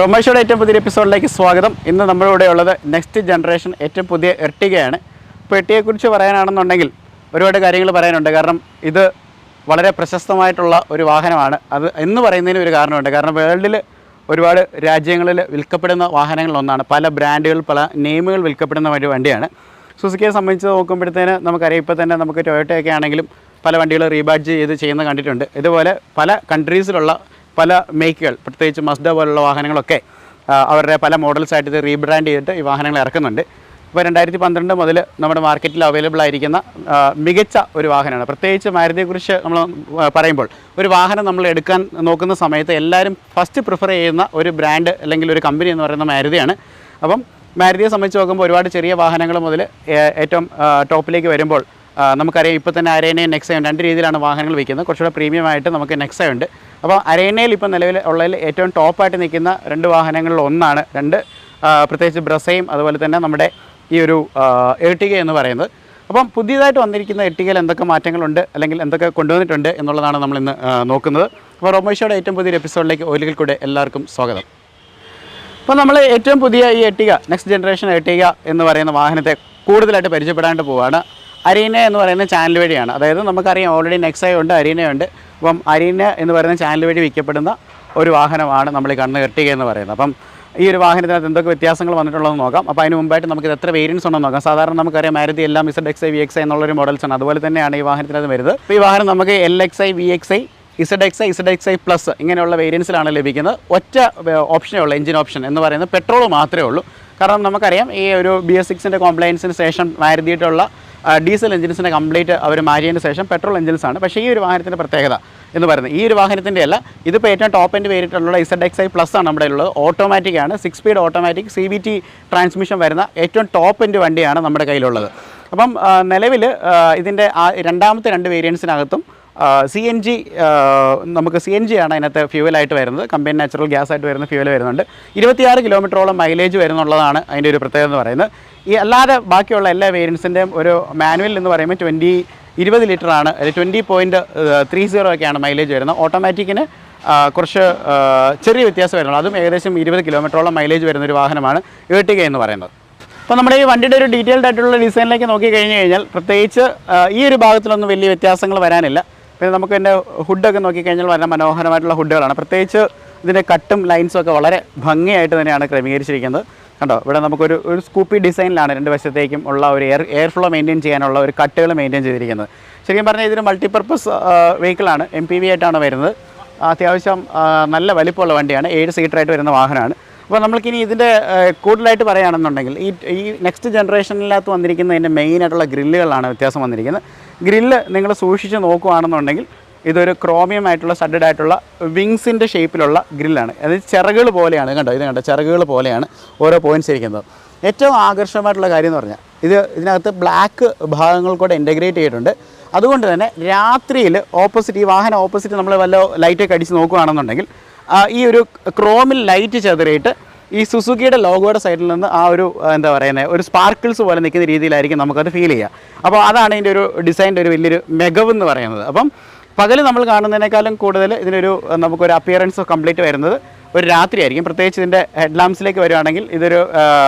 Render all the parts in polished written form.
റൊമേഷോയുടെ ഏറ്റവും പുതിയ എപ്പിസോഡിലേക്ക് സ്വാഗതം. ഇന്ന് നമ്മുടെ കൂടെ ഉള്ളത് നെക്സ്റ്റ് ജനറേഷൻ ഏറ്റവും പുതിയ എർട്ടിഗയാണ്. ഇപ്പോൾ എർട്ടിഗയെക്കുറിച്ച് പറയാനാണെന്നുണ്ടെങ്കിൽ ഒരുപാട് കാര്യങ്ങൾ പറയാനുണ്ട്. കാരണം ഇത് വളരെ പ്രശസ്തമായിട്ടുള്ള ഒരു വാഹനമാണ്. അത് എന്ന് പറയുന്നതിന് ഒരു കാരണമുണ്ട്. കാരണം വേൾഡിൽ ഒരുപാട് രാജ്യങ്ങളിൽ വിൽക്കപ്പെടുന്ന വാഹനങ്ങളൊന്നാണ്. പല ബ്രാൻഡുകൾ, പല നെയിമുകൾ വിൽക്കപ്പെടുന്ന ഒരു വണ്ടിയാണ്. സുസുക്കിയെ സംബന്ധിച്ച് നോക്കുമ്പോഴത്തേന് നമുക്കറിയാം, ഇപ്പോൾ തന്നെ നമുക്ക് ടൊയോട്ടയൊക്കെ ആണെങ്കിലും പല വണ്ടികൾ റീബാഡ്ജ് ചെയ്ത് ചെയ്യുന്നത് കണ്ടിട്ടുണ്ട്. ഇതുപോലെ പല കൺട്രീസിലുള്ള പല മേക്കുകൾ, പ്രത്യേകിച്ച് മസ്ഡ പോലുള്ള വാഹനങ്ങളൊക്കെ അവരുടെ പല മോഡൽസായിട്ട് ഇത് റീബ്രാൻഡ് ചെയ്തിട്ട് ഈ വാഹനങ്ങൾ ഇറക്കുന്നുണ്ട്. ഇപ്പോൾ 2012 മുതൽ നമ്മുടെ മാർക്കറ്റിൽ അവൈലബിൾ ആയിരിക്കുന്ന മികച്ച ഒരു വാഹനമാണ്. പ്രത്യേകിച്ച് മാരുതിയെക്കുറിച്ച് നമ്മൾ പറയുമ്പോൾ ഒരു വാഹനം നമ്മൾ എടുക്കാൻ നോക്കുന്ന സമയത്ത് എല്ലാവരും ഫസ്റ്റ് പ്രിഫർ ചെയ്യുന്ന ഒരു ബ്രാൻഡ് അല്ലെങ്കിൽ ഒരു കമ്പനി എന്ന് പറയുന്ന മാരുതിയാണ്. അപ്പം മാരുതിയെ സംബന്ധിച്ച് നോക്കുമ്പോൾ ഒരുപാട് ചെറിയ വാഹനങ്ങൾ മുതൽ ഏറ്റവും ടോപ്പിലേക്ക് വരുമ്പോൾ നമുക്കറിയാം, ഇപ്പോൾ തന്നെ അരേനയും നെക്സയും രണ്ട് രീതിയിലാണ് വാഹനങ്ങൾ വിൽക്കുന്നത്. കുറച്ചുകൂടെ പ്രീമിയമായിട്ട് നമുക്ക് നെക്സയുണ്ട്. അപ്പോൾ അരേനയിൽ ഇപ്പോൾ നിലവിൽ ഉള്ളതിൽ ഏറ്റവും ടോപ്പായിട്ട് നിൽക്കുന്ന രണ്ട് വാഹനങ്ങളിൽ ഒന്നാണ് പ്രത്യേകിച്ച് ബ്രസയും അതുപോലെ തന്നെ നമ്മുടെ ഈ ഒരു എർട്ടിഗ എന്ന് പറയുന്നത്. അപ്പം പുതിയതായിട്ട് വന്നിരിക്കുന്ന എർട്ടിഗയിൽ എന്തൊക്കെ മാറ്റങ്ങളുണ്ട് അല്ലെങ്കിൽ എന്തൊക്കെ കൊണ്ടുവന്നിട്ടുണ്ട് എന്നുള്ളതാണ് നമ്മളിന്ന് നോക്കുന്നത്. അപ്പോൾ റൊമേഷോയുടെ ഏറ്റവും പുതിയൊരു എപ്പിസോഡിലേക്ക് ഒരിക്കൽ കൂടെ എല്ലാവർക്കും സ്വാഗതം. അപ്പോൾ നമ്മൾ ഏറ്റവും പുതിയ ഈ എർട്ടിഗ, നെക്സ്റ്റ് ജനറേഷൻ എർട്ടിഗ എന്ന് പറയുന്ന വാഹനത്തെ കൂടുതലായിട്ട് പരിചയപ്പെടാണ്ട് പോവുകയാണ്. അരീന എന്ന് പറയുന്ന ചാനൽ വഴിയാണ്. അതായത് നമുക്കറിയാം, ഓൾറെഡി നെക്സയുണ്ട്, അരീനയുണ്ട്. അപ്പം അരീന എന്ന് പറയുന്ന ചാനൽ വഴി വിൽക്കപ്പെടുന്ന ഒരു വാഹനമാണ് നമ്മൾ ഈ കാണുന്ന എർട്ടിഗ എന്ന് പറയുന്നത്. അപ്പം ഈ ഒരു വാഹനത്തിനകത്ത് എന്തൊക്കെ വ്യത്യാസങ്ങൾ വന്നിട്ടുള്ളതെന്ന് നോക്കാം. അപ്പോൾ അതിന് മുമ്പായിട്ട് നമുക്കിത് എത്ര വേരിയൻസ് ഉണ്ടെന്ന് നോക്കാം. സാധാരണ നമുക്കറിയാം മാരുതി എല്ലാം ZXi, VXi എന്നുള്ളൊരു മോഡൽസാണ്. അതുപോലെ തന്നെയാണ് ഈ വാഹനത്തിനകത്ത് വരുന്നത്. അപ്പോൾ ഈ വാഹനം നമുക്ക് LXi, VXi, ZXi പ്ലസ് ഇങ്ങനെയുള്ള വേരിയൻസിലാണ് ലഭിക്കുന്നത്. ഒറ്റ ഓപ്ഷനേ ഉള്ളൂ, എഞ്ചിൻ ഓപ്ഷൻ എന്ന് പറയുന്നത് പെട്രോൾ മാത്രമേ ഉള്ളൂ. കാരണം നമുക്കറിയാം, ഈ ഒരു BS6 കോംപ്ലയൻസിന് ശേഷം മാരുതിയിട്ടുള്ള ഡീസൽ എഞ്ചിൻസിനെ കംപ്ലീറ്റ് അവർ മാറ്റിയതിന് ശേഷം പെട്രോൾ എഞ്ചിൻസാണ്. പക്ഷേ ഈ ഒരു വാഹനത്തിൻ്റെ പ്രത്യേകത എന്ന് പറയുന്നത്, ഈ ഒരു വാഹനത്തിൻ്റെ അല്ല, ഇതിപ്പോൾ ഏറ്റവും ടോപ്പ് എൻഡ് വേരിയൻറ്റുള്ള ZXi പ്ലസ് ആണ് നമ്മുടെ ഉള്ളത്. ഓട്ടോമാറ്റിക്കാണ്, 6 സ്പീഡ് ഓട്ടോമാറ്റിക് CVT ട്രാൻസ്മിഷൻ വരുന്ന ഏറ്റവും ടോപ്പ് എൻഡ് വണ്ടിയാണ് നമ്മുടെ കയ്യിലുള്ളത്. അപ്പം നിലവിൽ ഇതിൻ്റെ രണ്ടാമത്തെ രണ്ട് വേരിയൻസിനകത്തും CNG, നമുക്ക് CNG ആണ് അതിനകത്ത് ഫ്യൂവലായിട്ട് വരുന്നത്. കമ്പനി നാച്ചുറൽ ഗ്യാസ് ആയിട്ട് വരുന്ന ഫ്യൂവൽ വരുന്നുണ്ട്. 26 കിലോമീറ്ററോളം മൈലേജ് വരുന്നുള്ളതാണ് അതിൻ്റെ ഒരു പ്രത്യേകത എന്ന് പറയുന്നത്. ഈ അല്ലാതെ ബാക്കിയുള്ള എല്ലാ വേരിയൻസിൻ്റെയും ഒരു മാനുവൽ എന്ന് പറയുമ്പോൾ 20 ലിറ്ററാണ്, 20.30 ഒക്കെയാണ് മൈലേജ് വരുന്നത്. ഓട്ടോമാറ്റിക്കിന് കുറച്ച് ചെറിയ വ്യത്യാസം വരുന്നുള്ളൂ. അതും ഏകദേശം 20 കിലോമീറ്ററോളം മൈലേജ് വരുന്നൊരു വാഹനമാണ് എർട്ടിഗ എന്ന് പറയുന്നത്. അപ്പോൾ നമ്മുടെ ഈ വണ്ടിയുടെ ഒരു ഡീറ്റെയിൽഡ് ആയിട്ടുള്ള ഡിസൈനിലേക്ക് നോക്കി കഴിഞ്ഞാൽ പ്രത്യേകിച്ച് ഈ ഒരു ഭാഗത്തിലൊന്നും വലിയ വ്യത്യാസങ്ങൾ വരാനില്ല. പിന്നെ നമുക്ക് എൻ്റെ ഹുഡൊക്കെ നോക്കിക്കഴിഞ്ഞാൽ വളരെ മനോഹരമായിട്ടുള്ള ഹുഡുകളാണ്. പ്രത്യേകിച്ച് ഇതിൻ്റെ കട്ടും ലൈൻസും ഒക്കെ വളരെ ഭംഗിയായിട്ട് തന്നെയാണ് ക്രമീകരിച്ചിരിക്കുന്നത്. കണ്ടോ, ഇവിടെ നമുക്കൊരു സ്കൂപ്പി ഡിസൈനിലാണ് രണ്ട് വശത്തേക്കും ഉള്ള ഒരു എയർ ഫ്ലോ മെയിൻറ്റെയിൻ ചെയ്യാനുള്ള ഒരു കട്ടുകൾ മെയിൻറ്റെയിൻ ചെയ്തിരിക്കുന്നത്. ശരിക്കും പറഞ്ഞാൽ ഇതൊരു മൾട്ടിപ്പർപ്പസ് വെഹിക്കിളാണ്, MPV ആയിട്ടാണ് വരുന്നത്. അത്യാവശ്യം നല്ല വലിപ്പമുള്ള വണ്ടിയാണ്, 7 സീറ്ററായിട്ട് വരുന്ന വാഹനമാണ്. അപ്പോൾ നമ്മൾക്കിനി ഇതിൻ്റെ കൂടുതലായിട്ട് പറയുകയാണെന്നുണ്ടെങ്കിൽ ഈ നെക്സ്റ്റ് ജനറേഷനിനകത്ത് വന്നിരിക്കുന്നതിൻ്റെ മെയിനായിട്ടുള്ള ഗ്രില്ലുകളാണ് വ്യത്യാസം വന്നിരിക്കുന്നത്. ഗ്രില്ല് നിങ്ങൾ സൂക്ഷിച്ച് നോക്കുകയാണെന്നുണ്ടെങ്കിൽ ഇതൊരു ക്രോമിയം ആയിട്ടുള്ള സ്റ്റഡഡ് ആയിട്ടുള്ള വിങ്സിൻ്റെ ഷേപ്പിലുള്ള ഗ്രില്ലാണ്. അത് ചിറകുകൾ പോലെയാണ്. കണ്ടോ, ചിറകുകൾ പോലെയാണ് ഓരോ പോയിൻറ്റ്സ് ഇരിക്കുന്നത്. ഏറ്റവും ആകർഷകമായിട്ടുള്ള കാര്യം എന്ന് പറഞ്ഞാൽ ഇതിനകത്ത് ബ്ലാക്ക് ഭാഗങ്ങൾ കൂടെ ഇൻ്റഗ്രേറ്റ് ചെയ്തിട്ടുണ്ട്. അതുകൊണ്ട് തന്നെ രാത്രിയിൽ ഈ വാഹനം ഓപ്പോസിറ്റ് നമ്മൾ വല്ല ലൈറ്റൊക്കെ അടിച്ച് നോക്കുകയാണെന്നുണ്ടെങ്കിൽ ഈ ഒരു ക്രോമിൽ ലൈറ്റ് ചെതറിയിട്ട് ഈ സുസുക്കിയുടെ ലോഗോയുടെ സൈഡിൽ നിന്ന് ആ ഒരു ഒരു സ്പാർക്കിൾസ് പോലെ നിൽക്കുന്ന രീതിയിലായിരിക്കും നമുക്കത് ഫീൽ ചെയ്യുക. അപ്പോൾ അതാണ് ഇതിൻ്റെ ഒരു ഡിസൈൻ്റെ ഒരു വലിയൊരു മികവെന്ന് പറയുന്നത്. അപ്പം പകൽ നമ്മൾ കാണുന്നതിനേക്കാളും കൂടുതൽ ഇതിനൊരു നമുക്കൊരു അപ്പിയറൻസ് കംപ്ലീറ്റ് വരുന്നത് ഒരു രാത്രിയായിരിക്കും. പ്രത്യേകിച്ച് ഇതിൻ്റെ ഹെഡ് ലാംപ്സിലേക്ക് വരുവാണെങ്കിൽ ഇതൊരു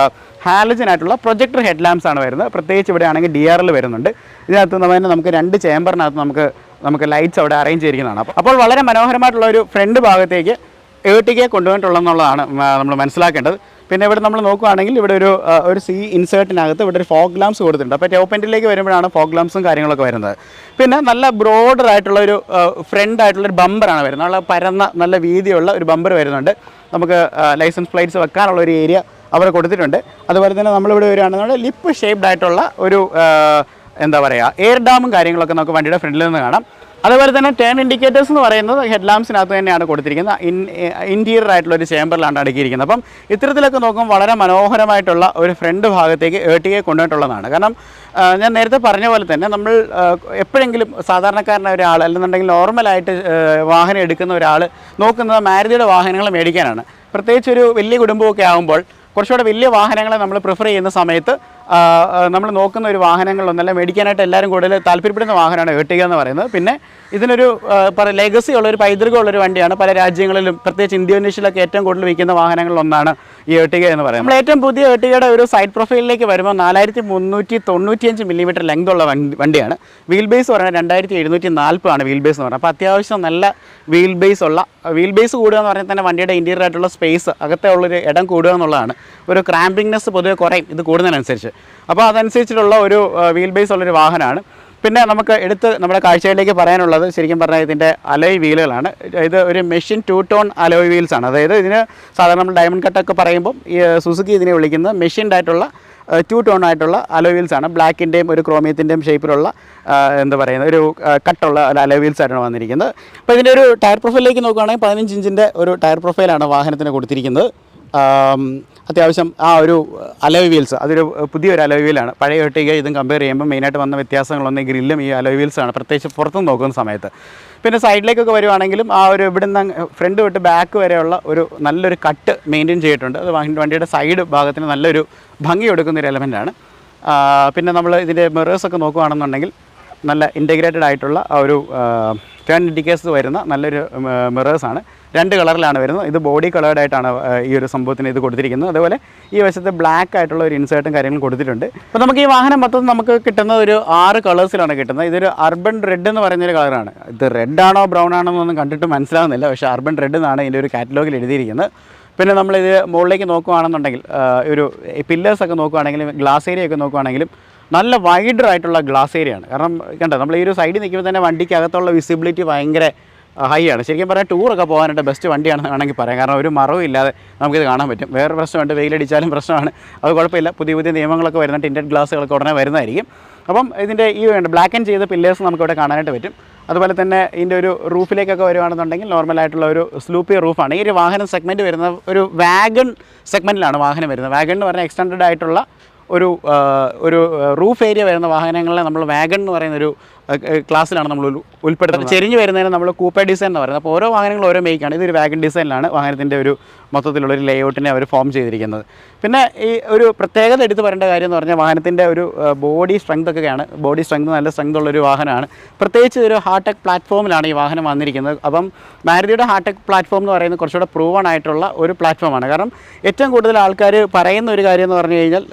ഹാലജനായിട്ടുള്ള പ്രൊജക്ടർ ഹെഡ് ലാംപ്സ് ആണ് വരുന്നത്. പ്രത്യേകിച്ച് ഇവിടെ ആണെങ്കിൽ DRL വരുന്നുണ്ട്. ഇതിനകത്ത് നമുക്ക് 2 ചേമ്പറിനകത്ത് നമുക്ക് ലൈറ്റ്സ് അവിടെ അറേഞ്ച് ചെയ്തിരിക്കുന്നതാണ്. അപ്പോൾ വളരെ മനോഹരമായിട്ടുള്ള ഒരു ഫ്രണ്ട് ഭാഗത്തേക്ക് എർട്ടിഗയെ കൊണ്ടുവന്നിട്ടുള്ളതെന്നുള്ളതാണ് നമ്മൾ മനസ്സിലാക്കേണ്ടത്. പിന്നെ ഇവിടെ നമ്മൾ നോക്കുകയാണെങ്കിൽ ഇവിടെ ഒരു C ഇൻസേർട്ടിനകത്ത് ഇവിടെ ഒരു ഫോഗ് ലാംപ്സ് കൊടുത്തിട്ടുണ്ട്. അപ്പോൾ ടോപ്പ് എൻഡിലേക്ക് വരുമ്പോഴാണ് ഫോഗ് ലാംപ്സും കാര്യങ്ങളൊക്കെ വരുന്നത്. പിന്നെ നല്ല ബ്രോഡർ ആയിട്ടുള്ള ഒരു ഫ്രണ്ട് ആയിട്ടുള്ളൊരു ബമ്പറാണ് വരുന്നത്. നല്ല പരന്ന നല്ല വീതിയുള്ള ഒരു ബമ്പർ വരുന്നുണ്ട്. നമുക്ക് ലൈസൻസ് പ്ലേറ്റ്സ് വെക്കാനുള്ള ഒരു ഏരിയ അവർ കൊടുത്തിട്ടുണ്ട്. അതുപോലെ തന്നെ നമ്മളിവിടെ വരികയാണെന്നുണ്ടെങ്കിൽ ലിപ്പ് ഷേപ്ഡ് ആയിട്ടുള്ള ഒരു എയർ ഡാമും കാര്യങ്ങളൊക്കെ നമുക്ക് വണ്ടിയുടെ ഫ്രണ്ടിൽ നിന്ന് കാണാം. അതുപോലെ തന്നെ ടേൺ ഇൻഡിക്കേറ്റേഴ്സ് എന്ന് പറയുന്നത് ഹെഡ് ലാംപ്സിനകത്ത് തന്നെയാണ് കൊടുത്തിരിക്കുന്നത്. ഇൻറ്റീരിയർ ആയിട്ടുള്ള ഒരു ചേമ്പറിലാണ് അടുക്കിയിരിക്കുന്നത്. അപ്പം ഇത്തരത്തിലൊക്കെ നോക്കുമ്പോൾ വളരെ മനോഹരമായിട്ടുള്ള ഒരു ഫ്രണ്ട് ഭാഗത്തേക്ക് എർട്ടിഗയെ കൊണ്ടുപോയിട്ടുള്ളതാണ്. കാരണം ഞാൻ നേരത്തെ പറഞ്ഞ പോലെ തന്നെ നമ്മൾ എപ്പോഴെങ്കിലും സാധാരണക്കാരനായ ഒരാൾ അല്ലെന്നുണ്ടെങ്കിൽ നോർമലായിട്ട് വാഹനം എടുക്കുന്ന ഒരാൾ നോക്കുന്നത് മാരുതിയുടെ വാഹനങ്ങൾ മേടിക്കാനാണ്. പ്രത്യേകിച്ച് ഒരു വലിയ കുടുംബമൊക്കെ ആകുമ്പോൾ കുറച്ചുകൂടെ വലിയ വാഹനങ്ങളെ നമ്മൾ പ്രിഫർ ചെയ്യുന്ന സമയത്ത് നമ്മൾ നോക്കുന്ന ഒരു വാഹനങ്ങളിലൊന്നല്ല, മേടിക്കാനായിട്ട് എല്ലാവരും കൂടുതൽ താല്പര്യപ്പെടുന്ന വാഹനമാണ് എർട്ടിഗ എന്ന് പറയുന്നത്. പിന്നെ ഇതിനൊരു ലെഗസി ഉള്ളൊരു പൈതൃകമുള്ളൊരു വണ്ടിയാണ്. പല രാജ്യങ്ങളിലും പ്രത്യേകിച്ച് ഇന്തോനേഷ്യയിലൊക്കെ ഏറ്റവും കൂടുതൽ വിൽക്കുന്ന വാഹനങ്ങളിലൊന്നാണ് ഈ എർട്ടിഗ എന്ന് പറയുന്നത്. നമ്മൾ ഏറ്റവും പുതിയ എർട്ടിഗയുടെ ഒരു സൈഡ് പ്രൊഫൈലിലേക്ക് വരുമ്പോൾ 4395 മില്ലിമീറ്റർ ലെങ്ത് ഉള്ള വണ്ടിയാണ്. വീൽ ബേസ് പറയുന്നത് 2740 ആണ് വീൽ ബേസ് എന്ന് പറയുന്നത്. അപ്പോൾ അത്യാവശ്യം നല്ല വീൽ ബേസ് ഉള്ള, വീൽ ബേസ് കൂടുക എന്ന് പറഞ്ഞാൽ തന്നെ വണ്ടിയുടെ ഇൻറ്റീരിയർ ആയിട്ടുള്ള സ്പേസ്, അകത്തെ ഉള്ളൊരു ഇടം കൂടുക എന്നുള്ളതാണ്. ഒരു ക്രാമ്പിങ്നെസ് പൊതുവെ കുറയും ഇത് കൂടുന്നതിനനുസരിച്ച്. അപ്പോൾ അതനുസരിച്ചിട്ടുള്ള ഒരു വീൽ ബേസ് ഉള്ളൊരു വാഹനമാണ്. പിന്നെ നമുക്ക് നമ്മുടെ കാഴ്ചയിലേക്ക് പറയാനുള്ളത് ശരിക്കും പറഞ്ഞാൽ ഇതിൻ്റെ അലോയ് വീലുകളാണ്. ഇത് ഒരു മെഷീൻ 2 ടോൺ അലോയ് വീൽസ് ആണ്. അതായത് ഇതിന് സാധാരണ നമ്മൾ ഡയമണ്ട് കട്ടൊക്കെ പറയുമ്പോൾ ഈ സുസുക്കി ഇതിനെ വിളിക്കുന്നത് മെഷീൻഡ് ആയിട്ടുള്ള 2 ടോൺ ആയിട്ടുള്ള അലോയ് വീൽസ് ആണ്. ബ്ലാക്കിൻ്റെയും ഒരു ക്രോമിയത്തിൻ്റെയും ഷേപ്പിലുള്ള എന്താ പറയുന്നത് ഒരു കട്ടുള്ള അലോയ് വീൽസ് ആയിട്ടാണ് വന്നിരിക്കുന്നത്. അപ്പോൾ ഇതിൻ്റെ ഒരു ടയർ പ്രൊഫൈലിലേക്ക് നോക്കുകയാണെങ്കിൽ 15 ഇഞ്ചിൻ്റെ ഒരു ടയർ പ്രൊഫൈലാണ് വാഹനത്തിന് കൊടുത്തിരിക്കുന്നത്. അത്യാവശ്യം ആ ഒരു അലോയ് വീൽസ് അതൊരു പുതിയൊരു അലോയ് വീലാണ്. പഴയ എർട്ടിഗ ഇതും കമ്പയർ ചെയ്യുമ്പോൾ മെയിനായിട്ട് വന്ന വ്യത്യാസങ്ങളൊന്നും ഗ്രില്ലും ഈ അലോയ് വീൽസാണ്, പ്രത്യേകിച്ച് പുറത്തുനിന്ന് നോക്കുന്ന സമയത്ത്. പിന്നെ സൈഡിലേക്കൊക്കെ വരുവാണെങ്കിലും ആ ഒരു ഇവിടുന്ന് ഫ്രണ്ട് തൊട്ട് ബാക്ക് വരെയുള്ള ഒരു നല്ലൊരു കട്ട് മെയിൻറ്റെയിൻ ചെയ്തിട്ടുണ്ട്. അത് വണ്ടിയുടെ സൈഡ് ഭാഗത്തിന് നല്ലൊരു ഭംഗി കൊടുക്കുന്നൊരു എലമെൻറ്റാണ്. പിന്നെ നമ്മൾ ഇതിൻ്റെ മിറേഴ്സൊക്കെ നോക്കുകയാണെന്നുണ്ടെങ്കിൽ നല്ല ഇൻറ്റഗ്രേറ്റഡ് ആയിട്ടുള്ള ആ ഒരു ടേൺ ഇൻഡിക്കേറ്റേഴ്സ് വരുന്ന നല്ലൊരു മിറേഴ്സാണ്. 2 കളറിലാണ് വരുന്നത്. ഇത് ബോഡി കളേർഡായിട്ടാണ് ഈ ഒരു സംഭവത്തിന് ഇത് കൊടുത്തിരിക്കുന്നത്. അതുപോലെ ഈ വശത്ത് ബ്ലാക്ക് ആയിട്ടുള്ള ഒരു ഇൻസേർട്ടും കാര്യങ്ങളും കൊടുത്തിട്ടുണ്ട്. അപ്പോൾ നമുക്ക് ഈ വാഹനം മൊത്തം നമുക്ക് കിട്ടുന്നത് ഒരു 6 കളേഴ്സിലാണ് കിട്ടുന്നത്. ഇതൊരു അർബൻ റെഡ് എന്ന് പറയുന്നൊരു കളറാണ്. ഇത് റെഡ് ആണോ ബ്രൗൺ ആണോ എന്നൊന്നും കണ്ടിട്ട് മനസ്സിലാകുന്നില്ല, പക്ഷേ അർബൻ റെഡ് എന്നാണ് ഇതിൻ്റെ ഒരു കാറ്റലോഗിൽ എഴുതിയിരിക്കുന്നത്. പിന്നെ നമ്മളിത് മുകളിലേക്ക് നോക്കുകയാണെന്നുണ്ടെങ്കിൽ ഒരു പില്ലേഴ്സൊക്കെ നോക്കുകയാണെങ്കിലും ഗ്ലാസ് ഏരിയ ഒക്കെ നോക്കുകയാണെങ്കിലും നല്ല വൈഡർ ആയിട്ടുള്ള ഗ്ലാസ് ഏരിയയാണ്. കാരണം കണ്ടോ, നമ്മൾ ഈ ഒരു സൈഡിൽ നിൽക്കുമ്പോൾ തന്നെ വണ്ടിക്ക് അകത്തുള്ള വിസിബിലിറ്റി ഭയങ്കര ഹൈ ആണ്. ശരിക്കും പറഞ്ഞാൽ ടൂറൊക്കെ പോകാനായിട്ട് ബെസ്റ്റ് വണ്ടിയാണെന്ന് വേണമെങ്കിൽ പറയാം. കാരണം ഒരു മറവും ഇല്ലാതെ നമുക്കിത് കാണാൻ പറ്റും. വേറെ പ്രശ്നമുണ്ട്, വെയിലടിച്ചാലും പ്രശ്നമാണ്, അത് കുഴപ്പമില്ല. പുതിയ നിയമങ്ങളൊക്കെ വരുന്ന ടിൻറ്റഡ് ഗ്ലാസ്സുകളൊക്കെ ഉടനെ വരുന്നതായിരിക്കും. അപ്പം ഇതിൻ്റെ ഈ ബ്ലാക്ക് ആൻഡ് ചെയ്ത പില്ലേഴ്സ് നമുക്കിവിടെ കാണാനായിട്ട് പറ്റും. അതുപോലെ തന്നെ ഇതിൻ്റെ ഒരു റൂഫിലേക്കൊക്കെ വരുവാണെന്നുണ്ടെങ്കിൽ നോർമലായിട്ടുള്ള ഒരു സ്ലൂപ്പി റൂഫാണ്. ഈ ഒരു വാഹനം സെഗ്മെൻറ്റ് വരുന്ന ഒരു വാഗൺ സെഗ്മെൻറ്റിലാണ് വാഹനം വരുന്നത്. വാഗൺ എന്ന് പറഞ്ഞാൽ എക്സ്റ്റൻഡഡ് ആയിട്ടുള്ള ഒരു റൂഫ് ഏരിയ വരുന്ന വാഹനങ്ങളെ നമ്മൾ വാഗൺ എന്ന് പറയുന്നൊരു ക്ലാസ്സിലാണ് നമ്മൾ ഉൾപ്പെടുത്തുന്നത്. ചെരിഞ്ഞ് വരുന്നതിന് നമ്മൾ കൂപ്പേ ഡിസൈൻ എന്ന് പറയുന്നത്. അപ്പോൾ ഓരോ വാഹനങ്ങളും ഓരോ മേക്കാണ്. ഇതൊരു വാഗൺ ഡിസൈനിലാണ് വാഹനത്തിൻ്റെ ഒരു മൊത്തത്തിലുള്ളൊരു ലേഔട്ടിനെ അവർ ഫോം ചെയ്തിരിക്കുന്നത്. പിന്നെ ഈ ഒരു പ്രത്യേകത എടുത്ത് പറയേണ്ട കാര്യം എന്ന് പറഞ്ഞാൽ വാഹനത്തിൻ്റെ ഒരു ബോഡി സ്ട്രെങ്ത് ഒക്കെയാണ്. ബോഡി സ്ട്രെങ്ത് നല്ല സ്ട്രെങ്ത് ഉള്ളൊരു വാഹനമാണ്. പ്രത്യേകിച്ച് ഒരു ഹാർടെക് പ്ലാറ്റ്ഫോമിലാണ് ഈ വാഹനം വന്നിരിക്കുന്നത്. അപ്പം മാരുതിയുടെ ഹാർടെക് പ്ലാറ്റ്ഫോം എന്ന് പറയുന്നത് കുറച്ചുകൂടെ പ്രൂവൺ ആയിട്ടുള്ള ഒരു പ്ലാറ്റ്ഫോമാണ്. കാരണം ഏറ്റവും കൂടുതൽ ആൾക്കാർ പറയുന്ന ഒരു കാര്യം എന്ന് പറഞ്ഞു കഴിഞ്ഞാൽ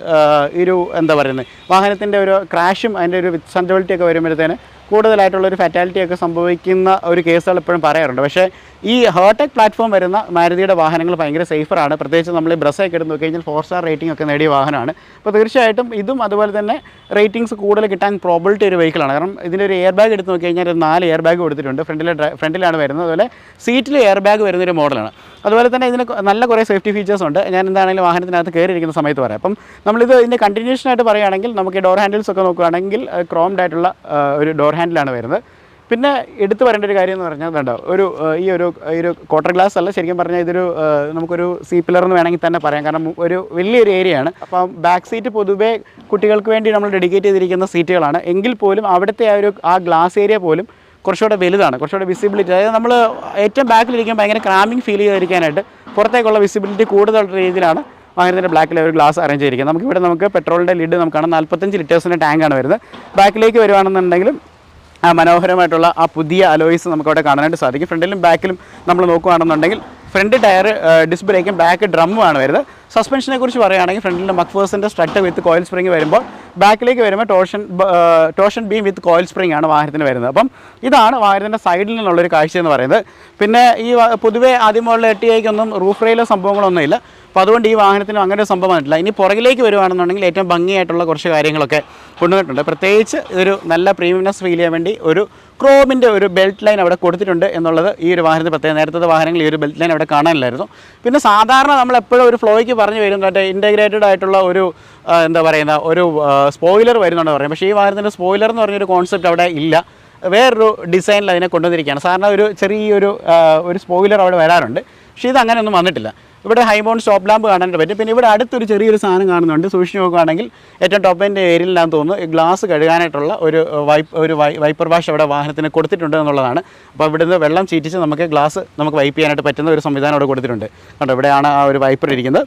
ഒരു എന്താ പറയുന്നത് വാഹനത്തിൻ്റെ ഒരു ക്രാഷും അതിൻ്റെ ഒരു വിസൻറ്റബിലിറ്റി ഒക്കെ വരുമ്പോഴത്തേന് കൂടുതലായിട്ടുള്ളൊരു ഫാറ്റാലിറ്റി ഒക്കെ സംഭവിക്കുന്ന ഒരു കേസുകൾ എപ്പോഴും പറയാറുണ്ട്. പക്ഷേ ഈ ഹാർടെക് പ്ലാറ്റ്ഫോം വരുന്ന മാരുതിയുടെ വാഹനങ്ങൾ ഭയങ്കര സേഫറാണ്. പ്രത്യേകിച്ച് നമ്മൾ ഈ ബ്രസ്സൊക്കെ എടുത്ത് നോക്കി കഴിഞ്ഞാൽ 4 സ്റ്റാർ റേറ്റിംഗ് ഒക്കെ നേടിയ വാഹനമാണ്. അപ്പോൾ തീർച്ചയായിട്ടും ഇതും അതുപോലെ തന്നെ റേറ്റിംഗ്സ് കൂടുതൽ കിട്ടാൻ പ്രോബിലിറ്റി ഒരു വെഹിക്കിളാണ്. കാരണം ഇതിൻ്റെ ഒരു എയർ ബാഗ് എടുത്ത് നോക്കി കഴിഞ്ഞാൽ 4 എയർ ബാഗ് കൊടുത്തിട്ടുണ്ട്. ഫ്രണ്ടിലാണ് വരുന്നത്. അതുപോലെ സീറ്റിൽ എയർ ബാഗ് വരുന്നൊരു മോഡലാണ്. അതുപോലെ തന്നെ ഇതിന് നല്ല കുറേ സേഫ്റ്റി ഫീച്ചേഴ്സ് ഉണ്ട്. ഞാൻ എന്താണെങ്കിലും വാഹനത്തിനകത്ത് കയറിയിരിക്കുന്ന സമയത്ത് പറയാം. അപ്പം നമ്മളിത് ഇതിൻ്റെ കണ്ടിന്യൂഷനായിട്ട് പറയുകയാണെങ്കിൽ നമുക്ക് ഡോർ ഹാൻഡിൽസ് ഒക്കെ നോക്കുകയാണെങ്കിൽ ക്രോംഡ് ആയിട്ടുള്ള ഒരു ഡോർ ഹാൻഡിലാണ് വരുന്നത്. പിന്നെ എടുത്തു പറയേണ്ട ഒരു കാര്യം എന്ന് പറഞ്ഞാൽ കണ്ടോ ഈ ഒരു ക്വാർട്ടർ ഗ്ലാസ് അല്ല, ശരിക്കും പറഞ്ഞാൽ ഇതൊരു നമുക്കൊരു സീ പില്ലർ എന്ന് വേണമെങ്കിൽ തന്നെ പറയാം. കാരണം ഒരു വലിയൊരു ഏരിയയാണ്. അപ്പം ബാക്ക് സീറ്റ് പൊതുവേ കുട്ടികൾക്ക് വേണ്ടി നമ്മൾ ഡെഡിക്കേറ്റ് ചെയ്തിരിക്കുന്ന സീറ്റുകളാണ്. എങ്കിൽ പോലും അവിടുത്തെ ആ ഗ്ലാസ് ഏരിയ പോലും കുറച്ചുകൂടെ വലുതാണ്, കുറച്ചുകൂടെ വിസിബിലിറ്റി. അതായത് നമ്മൾ ഏറ്റവും ബാക്കിലിരിക്കുമ്പോൾ ഭയങ്കര ക്രാമിങ് ഫീൽ ചെയ്തിരിക്കാനായിട്ട് പുറത്തേക്കുള്ള വിസിബിലിറ്റി കൂടുതലുള്ള രീതിയിലാണ് വാഹനത്തിൻ്റെ ബ്ലാക്കിലെ ഒരു ഗ്ലാസ് അറേഞ്ച് ചെയ്തിരിക്കുന്നത്. നമുക്ക് പെട്രോളിൻ്റെ ലിഡ് നമുക്കാണ് 45 ലിറ്റേഴ്സിൻ്റെ ടാങ്കാണ് വരുന്നത്. ബാക്കിലേക്ക് വരുവാണെന്നുണ്ടെങ്കിലും മനോഹരമായിട്ടുള്ള ആ പുതിയ അലോയ്സ് നമുക്കവിടെ കാണാനായിട്ട് സാധിക്കും. ഫ്രണ്ടിലും ബാക്കിലും നമ്മൾ നോക്കുകയാണെന്നുണ്ടെങ്കിൽ ഫ്രണ്ട് ടയർ ഡിസ്ക് ബ്രേക്കും ബാക്ക് ഡ്രമ്മുമാണ് വരുന്നത്. സസ്പെൻഷനെ കുറിച്ച് പറയുകയാണെങ്കിൽ ഫ്രണ്ടിൽ മക്ഫേഴ്സിൻ്റെ സ്ട്രട്ട് വിത്ത് കോയിൽ സ്പ്രിംഗ് വരുമ്പോൾ ബാക്കിലേക്ക് വരുമ്പോൾ ടോർഷൻ ബീം വിത്ത് കോയിൽ സ്പ്രിംഗ് ആണ് വാഹനത്തിന് വരുന്നത്. അപ്പം ഇതാണ് വാഹനത്തിൻ്റെ സൈഡിൽ നിന്നുള്ളൊരു കാഴ്ച എന്ന് പറയുന്നത്. പിന്നെ ഈ പൊതുവേ ആദ്യമുള്ള എർട്ടിഗയ്ക്കൊന്നും റൂഫ് റെയിലോ സംഭവങ്ങളൊന്നുമില്ല. അപ്പോൾ അതുകൊണ്ട് ഈ വാഹനത്തിനും അങ്ങനെ ഒരു സംഭവം വന്നിട്ടില്ല. ഇനി പുറകിലേക്ക് വരുവാണെന്നുണ്ടെങ്കിൽ ഏറ്റവും ഭംഗിയായിട്ടുള്ള കുറച്ച് കാര്യങ്ങളൊക്കെ കൊണ്ടുവന്നിട്ടുണ്ട്. പ്രത്യേകിച്ച് ഒരു നല്ല പ്രീമിയംനെസ് ഫീൽ ചെയ്യാൻ വേണ്ടി ഒരു ക്രോമിൻ്റെ ഒരു ബെൽറ്റ് ലൈൻ അവിടെ കൊടുത്തിട്ടുണ്ട് എന്നുള്ളത് ഈ ഒരു വാഹനത്തിൽ പ്രത്യേകം. നേരത്തെ വാഹനങ്ങൾ ഈ ഒരു ബെൽറ്റ് ലൈൻ അവിടെ കാണാനില്ലായിരുന്നു. പിന്നെ സാധാരണ നമ്മളെപ്പോഴും ഒരു ഫ്ലോയ്ക്ക് പറഞ്ഞു വരുന്നത് ഇൻറ്റഗ്രേറ്റഡ് ആയിട്ടുള്ള ഒരു എന്താ പറയുന്ന ഒരു സ്പോയിലർ വരുന്നുണ്ടെന്ന് പറയും. പക്ഷേ ഈ വാഹനത്തിൻ്റെ സ്പോയിലർ എന്ന് പറഞ്ഞൊരു കോൺസെപ്റ്റ് അവിടെ ഇല്ല. വേറൊരു ഡിസൈനിൽ അതിനെ കൊണ്ടുവന്നിരിക്കുകയാണ്. സാധാരണ ഒരു ചെറിയൊരു സ്പോയിലർ അവിടെ വരാറുണ്ട്. പക്ഷേ ഇത് അങ്ങനെയൊന്നും വന്നിട്ടില്ല. ഇവിടെ ഹൈമൗണ്ട് സ്റ്റോപ്പ് ലാമ്പ് കാണാനായിട്ട് പറ്റും. പിന്നെ ഇവിടെ അടുത്തൊരു ചെറിയൊരു സാധനം കാണുന്നുണ്ട്. സൂക്ഷിച്ച് നോക്കുകയാണെങ്കിൽ ഏറ്റവും ടോപ്പ് എൻ്റെ ഏരിയയിലാണെന്ന് തോന്നുന്നു ഗ്ലാസ് കഴുകാനായിട്ടുള്ള ഒരു വൈപ്പർ വാഷ് അവിടെ വാഹനത്തിന് കൊടുത്തിട്ടുണ്ട് എന്നുള്ളതാണ്. അപ്പോൾ ഇവിടുന്ന് വെള്ളം ചീറ്റിച്ച് നമുക്ക് ഗ്ലാസ് വൈപ്പ് ചെയ്യാനായിട്ട് പറ്റുന്ന ഒരു സംവിധാനം അവിടെ കൊടുത്തിട്ടുണ്ട്. കണ്ടോ, ഇവിടെയാണ് ആ ഒരു വൈപ്പർ ഇരിക്കുന്നത്.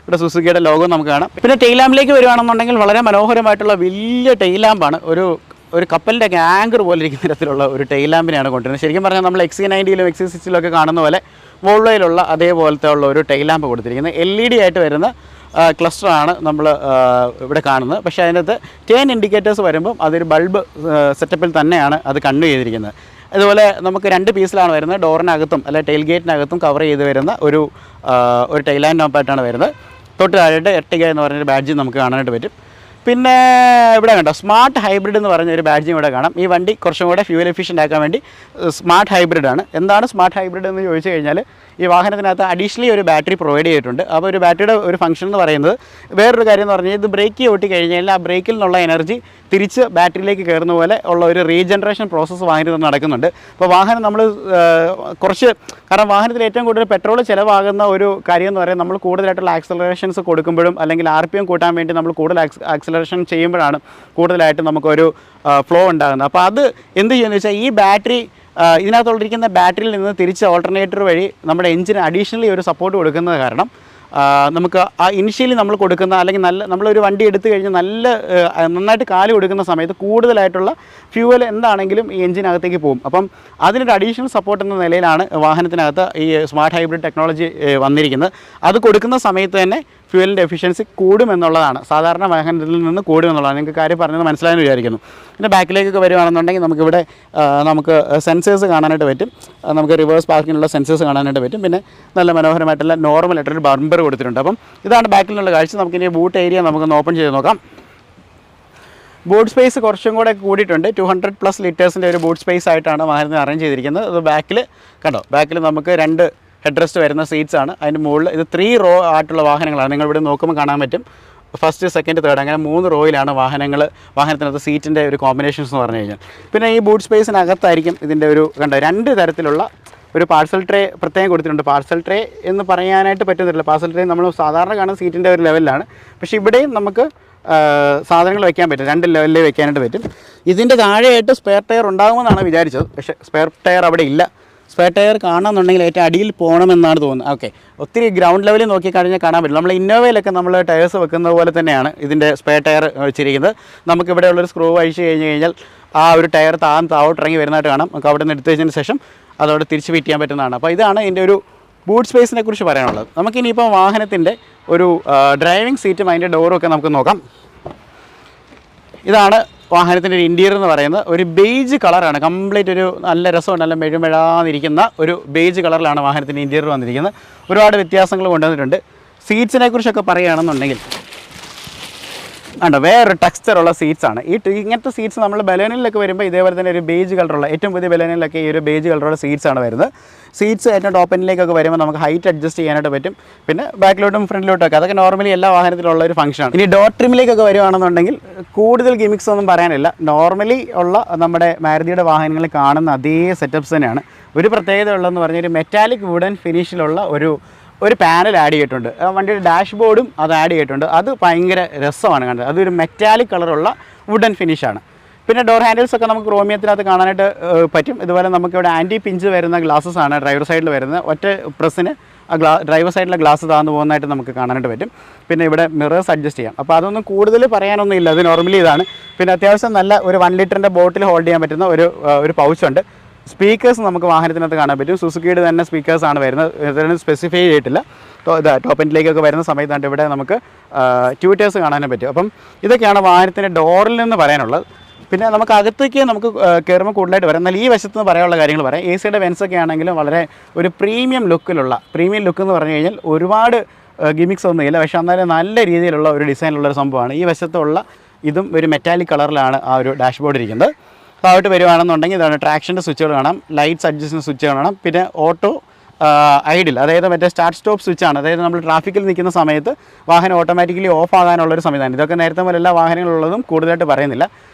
ഇവിടെ സുസുക്കിയുടെ ലോഗോ നമുക്ക് കാണാം. പിന്നെ ടെയിൽ ലാമ്പിലേക്ക് വരുവാണെന്നുണ്ടെങ്കിൽ വളരെ മനോഹരമായിട്ടുള്ള വലിയ ടെയിൽ ലാമ്പാണ്. ഒരു കപ്പലിൻ്റെ ആങ്കർ പോലെ ഇരിക്കുന്ന തരത്തിലുള്ള ഒരു ടെയിൽ ലാമ്പിനെയാണ് കൊണ്ടുവരുന്നത്. ശരിക്കും പറഞ്ഞാൽ നമ്മൾ XC90 XC60 കാണുന്ന പോലെ വോൾവോയിലുള്ള അതേപോലത്തെ ഉള്ള ഒരു ടെയിൽ ലാമ്പ് കൊടുത്തിരിക്കുന്നത്. LED ആയിട്ട് വരുന്ന ക്ലസ്റ്ററാണ് നമ്മൾ ഇവിടെ കാണുന്നത്. പക്ഷേ അതിനകത്ത് ടേൺ ഇൻഡിക്കേറ്റേഴ്സ് വരുമ്പം അതൊരു ബൾബ് സെറ്റപ്പിൽ തന്നെയാണ് അത് കൺവേ ചെയ്തിരിക്കുന്നത്. അതുപോലെ നമുക്ക് 2 പീസിലാണ് വരുന്നത്. ഡോറിനകത്തും അല്ലെ ടെയിൽ ഗേറ്റിനകത്തും കവർ ചെയ്ത് വരുന്ന ഒരു ടെയിൽ ലാമ്പ് നോപ്പായിട്ടാണ് വരുന്നത്. തൊട്ട് താഴെയായിട്ട് എർട്ടിഗ എന്ന് പറഞ്ഞൊരു ബാഡ്ജ് നമുക്ക് കാണാനായിട്ട് പറ്റും. പിന്നെ ഇവിടെ കണ്ടോ സ്മാർട്ട് ഹൈബ്രിഡ് എന്ന് പറഞ്ഞൊരു ബാഡ്ജിങ് ഇവിടെ കാണാം. ഈ വണ്ടി കുറച്ചും കൂടെ ഫ്യൂവൽ എഫിഷ്യൻ്റ് ആക്കാൻ വേണ്ടി സ്മാർട്ട് ഹൈബ്രിഡാണ്. എന്താണ് സ്മാർട്ട് ഹൈബ്രിഡ് എന്ന് ചോദിച്ചു കഴിഞ്ഞാൽ ഈ വാഹനത്തിനകത്ത് അഡീഷണലി ഒരു ബാറ്ററി പ്രൊവൈഡ് ചെയ്തിട്ടുണ്ട്. അപ്പോൾ ഒരു ബാറ്ററിയുടെ ഒരു ഫംഗ്ഷൻ എന്ന് പറയുന്നത് വേറൊരു കാര്യം എന്ന് പറഞ്ഞാൽ ഇത് ബ്രേക്ക് ഓട്ടി കഴിഞ്ഞാൽ ആ ബ്രേക്കിൽ നിന്നുള്ള എനർജി തിരിച്ച് ബാറ്ററിയിലേക്ക് കയറുന്ന പോലെ ഉള്ള ഒരു റീജനറേഷൻ പ്രോസസ്സ് വാഹനത്തിൽ നടക്കുന്നുണ്ട്. അപ്പോൾ വാഹനം നമ്മൾ കാരണം വാഹനത്തിൽ ഏറ്റവും കൂടുതൽ പെട്രോൾ ചിലവാകുന്ന ഒരു കാര്യം എന്ന് പറയുന്നത് നമ്മൾ കൂടുതലായിട്ടുള്ള ആക്സലറേഷൻസ് കൊടുക്കുമ്പോഴും അല്ലെങ്കിൽ RPM കൂട്ടാൻ വേണ്ടി നമ്മൾ കൂടുതൽ ആക്സലറേഷൻ ചെയ്യുമ്പോഴാണ് കൂടുതലായിട്ട് നമുക്കൊരു ഫ്ലോ ഉണ്ടാകുന്നത്. അപ്പോൾ അത് എന്ത് ചെയ്യുമെന്ന് വെച്ചാൽ ഈ ബാറ്ററി ഇതിനകത്തുള്ളിരിക്കുന്ന ബാറ്ററിയിൽ നിന്ന് തിരിച്ച് ഓൾട്ടർനേറ്റർ വഴി നമ്മുടെ എഞ്ചിന് അഡീഷണലി ഒരു സപ്പോർട്ട് കൊടുക്കുന്നത് കാരണം നമുക്ക് ആ ഇനിഷ്യലി നമ്മൾ കൊടുക്കുന്ന അല്ലെങ്കിൽ നമ്മളൊരു വണ്ടി എടുത്തു കഴിഞ്ഞ് നന്നായിട്ട് കാല് കൊടുക്കുന്ന സമയത്ത് കൂടുതലായിട്ടുള്ള ഫ്യൂവൽ എന്താണെങ്കിലും ഈ എഞ്ചിനകത്തേക്ക് പോകും. അപ്പം അതിനൊരു അഡീഷണൽ സപ്പോർട്ട് എന്ന നിലയിലാണ് വാഹനത്തിനകത്ത് ഈ സ്മാർട്ട് ഹൈബ്രിഡ് ടെക്നോളജി വന്നിരിക്കുന്നത്. അത് കൊടുക്കുന്ന സമയത്ത് തന്നെ ഫ്യൂവലിൻ്റെ എഫിഷ്യൻസി കൂടുമെന്നുള്ളതാണ്. സാധാരണ വാഹനത്തിൽ നിന്ന് കൂടുമെന്നുള്ളതാണ്. നിങ്ങൾക്ക് കാര്യം പറഞ്ഞത് മനസ്സിലായെന്ന് വിചാരിക്കുന്നു. പിന്നെ ബാക്കിലേക്കൊക്കെ വരുവാണെന്നുണ്ടെങ്കിൽ നമുക്കിവിടെ നമുക്ക് സെൻസേഴ്സ് കാണാനായിട്ട് പറ്റും. നമുക്ക് റിവേഴ്സ് പാർക്കിനുള്ള സെൻസേഴ്സ് കാണാനായിട്ട് പറ്റും. പിന്നെ നല്ല മനോഹരമായിട്ടുള്ള നോർമലായിട്ടൊരു ബമ്പർ കൊടുത്തിട്ടുണ്ട്. അപ്പം ഇതാണ് ബാക്കിലുള്ള കാഴ്ച. നമുക്കിനി ബൂട്ട് ഏരിയ നമുക്കൊന്ന് ഓപ്പൺ ചെയ്ത് നോക്കാം. ബൂട്ട് സ്പേസ് കുറച്ചും കൂടെ കൂടിയിട്ടുണ്ട്. 200+ ലിറ്റേഴ്സിൻ്റെ ഒരു ബൂട്ട് സ്പേസ് ആയിട്ടാണ് വാഹനത്തിന് അറേഞ്ച് ചെയ്തിരിക്കുന്നത്. അത് ബാക്കിൽ കണ്ടോ, ബാക്കിൽ നമുക്ക് 2 ഹെഡ് റെസ്റ്റ് വരുന്ന സീറ്റ്സ് ആണ്. അതിൻ്റെ മുകളിൽ ഇത് 3 റോ ആയിട്ടുള്ള വാഹനങ്ങളാണ്. നിങ്ങൾ ഇവിടെ നോക്കുമ്പോൾ കാണാൻ പറ്റും. ഫസ്റ്റ്, സെക്കൻഡ്, തേർഡ് അങ്ങനെ 3 റോയിലാണ് വാഹനത്തിനകത്ത് സീറ്റിൻ്റെ ഒരു കോമ്പിനേഷൻസ് എന്ന് പറഞ്ഞു കഴിഞ്ഞാൽ. പിന്നെ ഈ ബൂട്ട് സ്പേസിനകത്തായിരിക്കും ഇതിൻ്റെ ഒരു 2 തരത്തിലുള്ള ഒരു പാർസൽ ട്രേ പ്രത്യേകം കൊടുത്തിട്ടുണ്ട്. പാർസൽ ട്രേ എന്ന് പറയാനായിട്ട് പറ്റുന്നില്ല. പാർസൽ ട്രേ നമ്മൾ സാധാരണ കാണുന്ന സീറ്റിൻ്റെ ഒരു ലെവലിലാണ്. പക്ഷേ ഇവിടെയും നമുക്ക് സാധനങ്ങൾ വെക്കാൻ പറ്റും. 2 ലെവലിൽ വെക്കാനായിട്ട് പറ്റും. ഇതിൻ്റെ താഴെയായിട്ട് സ്പെയർ ടയർ ഉണ്ടാകുമെന്നാണ് വിചാരിച്ചത്. പക്ഷേ സ്പെയർ ടയർ അവിടെ ഇല്ല. സ്പെയർ ടയർ കാണണമെന്നുണ്ടെങ്കിൽ ഏറ്റവും അടിയിൽ പോകണമെന്നാണ് തോന്നുന്നത്. ഓക്കെ, ഒത്തിരി ഗ്രൗണ്ട് ലെവലിൽ നോക്കി കഴിഞ്ഞാൽ കാണാൻ പറ്റില്ല. നമ്മൾ ഇന്നോവയിലൊക്കെ നമ്മൾ ടയേഴ്സ് വെക്കുന്നത് പോലെ തന്നെയാണ് ഇതിൻ്റെ സ്പെയർ ടയർ വെച്ചിരിക്കുന്നത്. നമുക്കിവിടെയുള്ളൊരു സ്ക്രൂ അഴിച്ച് കഴിഞ്ഞാൽ ആ ഒരു ടയർ താഴോട്ടിറങ്ങി വരുന്നതായിട്ട് കാണാം. നമുക്ക് അവിടെ നിന്ന് എടുത്തു വെച്ചതിന് ശേഷം അതോടെ തിരിച്ച് ഫിറ്റ് ചെയ്യാൻ പറ്റുന്നതാണ്. അപ്പോൾ ഇതാണ് ഇതിൻ്റെ ഒരു ബൂട്ട് സ്പേസിനെ കുറിച്ച് പറയാനുള്ളത്. നമുക്കിനിയിപ്പോൾ വാഹനത്തിൻ്റെ ഒരു ഡ്രൈവിംഗ് സീറ്റും അതിൻ്റെ ഡോറും ഒക്കെ നമുക്ക് നോക്കാം. ഇതാണ് വാഹനത്തിൻ്റെ ഒരു ഇൻറ്റീരിയർ എന്ന് പറയുന്നത്. ഒരു ബേജ് കളറാണ്. കംപ്ലീറ്റ് ഒരു നല്ല രസമുണ്ട്. നല്ല മെഴുമെഴാന്നിരിക്കുന്ന ഒരു ബേജ് കളറിലാണ് വാഹനത്തിൻ്റെ ഇൻറ്റീരിയർ വന്നിരിക്കുന്നത്. ഒരുപാട് വ്യത്യാസങ്ങൾ കൊണ്ടുവന്നിട്ടുണ്ട്. സീറ്റ്സിനെ കുറിച്ചൊക്കെ പറയുകയാണെന്നുണ്ടെങ്കിൽ വേറൊരു ടെക്സ്ചറുള്ള സീറ്റ്സാണ്. ഇങ്ങനത്തെ സീറ്റ്സ് നമ്മൾ ബലൂനിലൊക്കെ വരുമ്പോൾ ഇതേപോലെ തന്നെ ഒരു ബേജ് കളറുള്ള, ഏറ്റവും പുതിയ ബലൂനിലൊക്കെ ഈ ഒരു ബേജ് കളറുള്ള സീറ്റ്സാണ് വരുന്നത്. സീറ്റ്സ് ഏറ്റവും ടോപ്പ് എൻഡിലേക്കൊക്കെ വരുമ്പോൾ നമുക്ക് ഹൈറ്റ് അഡ്ജസ്റ്റ് ചെയ്യാനായിട്ട് പറ്റും. പിന്നെ ബാക്കിലോട്ടും ഫ്രണ്ടിലോട്ടും ഒക്കെ അതൊക്കെ നോർമലി എല്ലാ വാഹനത്തിലുള്ള ഒരു ഫംഗ്ഷനാണ്. ഇനി ഡോർ ട്രിമിലേക്കൊക്കെ വരുവാണെന്നുണ്ടെങ്കിൽ കൂടുതൽ ഗിമിക്സ് ഒന്നും പറയാനില്ല. നോർമലി ഉള്ള നമ്മുടെ മാരുതിയുടെ വാഹനങ്ങളിൽ കാണുന്ന അതേ സെറ്റപ്സ് തന്നെയാണ്. ഒരു പ്രത്യേകത ഉള്ളതെന്ന് പറഞ്ഞാൽ ഒരു മെറ്റാലിക് വുഡൻ ഫിനിഷിലുള്ള ഒരു പാനൽ ആഡ് ചെയ്തിട്ടുണ്ട്. വണ്ടിയുടെ ഡാഷ്ബോർഡും അത് ആഡ് ചെയ്തിട്ടുണ്ട്. അത് ഭയങ്കര രസമാണ് കണ്ടത്. അതൊരു മെറ്റാലിക് കളറുള്ള വുഡൻ ഫിനിഷാണ്. പിന്നെ ഡോർ ഹാൻഡിൽസ് ഒക്കെ നമുക്ക് ക്രോമിയത്തിനകത്ത് കാണാനായിട്ട് പറ്റും. ഇതുപോലെ നമുക്കിവിടെ ആൻറ്റി പിഞ്ച് വരുന്ന ഗ്ലാസ്സസ് ആണ് ഡ്രൈവർ സൈഡിൽ വരുന്നത്. ഒറ്റ പ്രസ്സിന് ആ ഡ്രൈവർ സൈഡിലെ ഗ്ലാസ് താഴ്ന്നു പോകുന്നതായിട്ട് നമുക്ക് കാണാനായിട്ട് പറ്റും. പിന്നെ ഇവിടെ മിറേഴ്സ് അഡ്ജസ്റ്റ് ചെയ്യാം. അപ്പോൾ അതൊന്നും കൂടുതൽ പറയാനൊന്നും ഇല്ല. അത് നോർമലി ഇതാണ്. പിന്നെ അത്യാവശ്യം നല്ല ഒരു 1 ലിറ്ററിൻ്റെ ബോട്ടിൽ ഹോൾഡ് ചെയ്യാൻ പറ്റുന്ന ഒരു പൗച്ചുണ്ട്. സ്പീക്കേഴ്സ് നമുക്ക് വാഹനത്തിനകത്ത് കാണാൻ പറ്റും. സുസുക്കിയുടെ തന്നെ സ്പീക്കേഴ്സാണ് വരുന്നത്. ഇതിന് സ്പെസിഫൈ ചെയ്തിട്ടില്ല. ടോപ്പ് എൻഡിലേക്കൊക്കെ വരുന്ന സമയത്താണ്ട് ഇവിടെ നമുക്ക് ട്യൂട്ടേഴ്സ് കാണാനും പറ്റും. അപ്പം ഇതൊക്കെയാണ് വാഹനത്തിൻ്റെ ഡോറിൽ നിന്ന് പറയാനുള്ളത്. പിന്നെ നമുക്ക് അകത്തേക്ക് നമുക്ക് കയറുമ്പോൾ കൂടുതലായിട്ട് വരാം. എന്നാൽ ഈ വശത്ത് നിന്ന് പറയാനുള്ള കാര്യങ്ങൾ പറയാം. എ സിയുടെ വെൻസൊക്കെ ആണെങ്കിലും വളരെ ഒരു പ്രീമിയം ലുക്ക് എന്ന് പറഞ്ഞു കഴിഞ്ഞാൽ ഒരുപാട് ഗിമിക്സ് ഒന്നുമില്ല. പക്ഷേ എന്നാലും നല്ല രീതിയിലുള്ള ഒരു ഡിസൈനിലുള്ള ഒരു സംഭവമാണ്. ഈ വശത്തുള്ള ഇതും ഒരു മെറ്റാലിക് കളറിലാണ് ആ ഒരു ഡാഷ്ബോർഡ് ഇരിക്കുന്നത്. താഴോട്ട് വരുവാണെന്നുണ്ടെങ്കിൽ ഇതാണ് ട്രാക്ഷൻ്റെ സ്വിച്ചുകൾ കാണാം, ലൈറ്റ്സ് അഡ്ജസ്റ്റിംഗ് സ്വിച്ചുകൾ കാണാം. പിന്നെ ഓട്ടോ ഐഡിൽ, അതായത് മറ്റേ സ്റ്റാർട്ട് സ്റ്റോപ്പ് സ്വിച്ചാണ്. അതായത് നമ്മൾ ട്രാഫിക്കിൽ നിൽക്കുന്ന സമയത്ത് വാഹനം ഓട്ടോമാറ്റിക്കലി ഓഫ് ആകാനുള്ളൊരു സംവിധാനം. ഇതൊക്കെ നേരത്തെ പോലെ എല്ലാ വാഹനങ്ങളുള്ളതും കൂടുതലായിട്ട് പറയുന്നില്ല.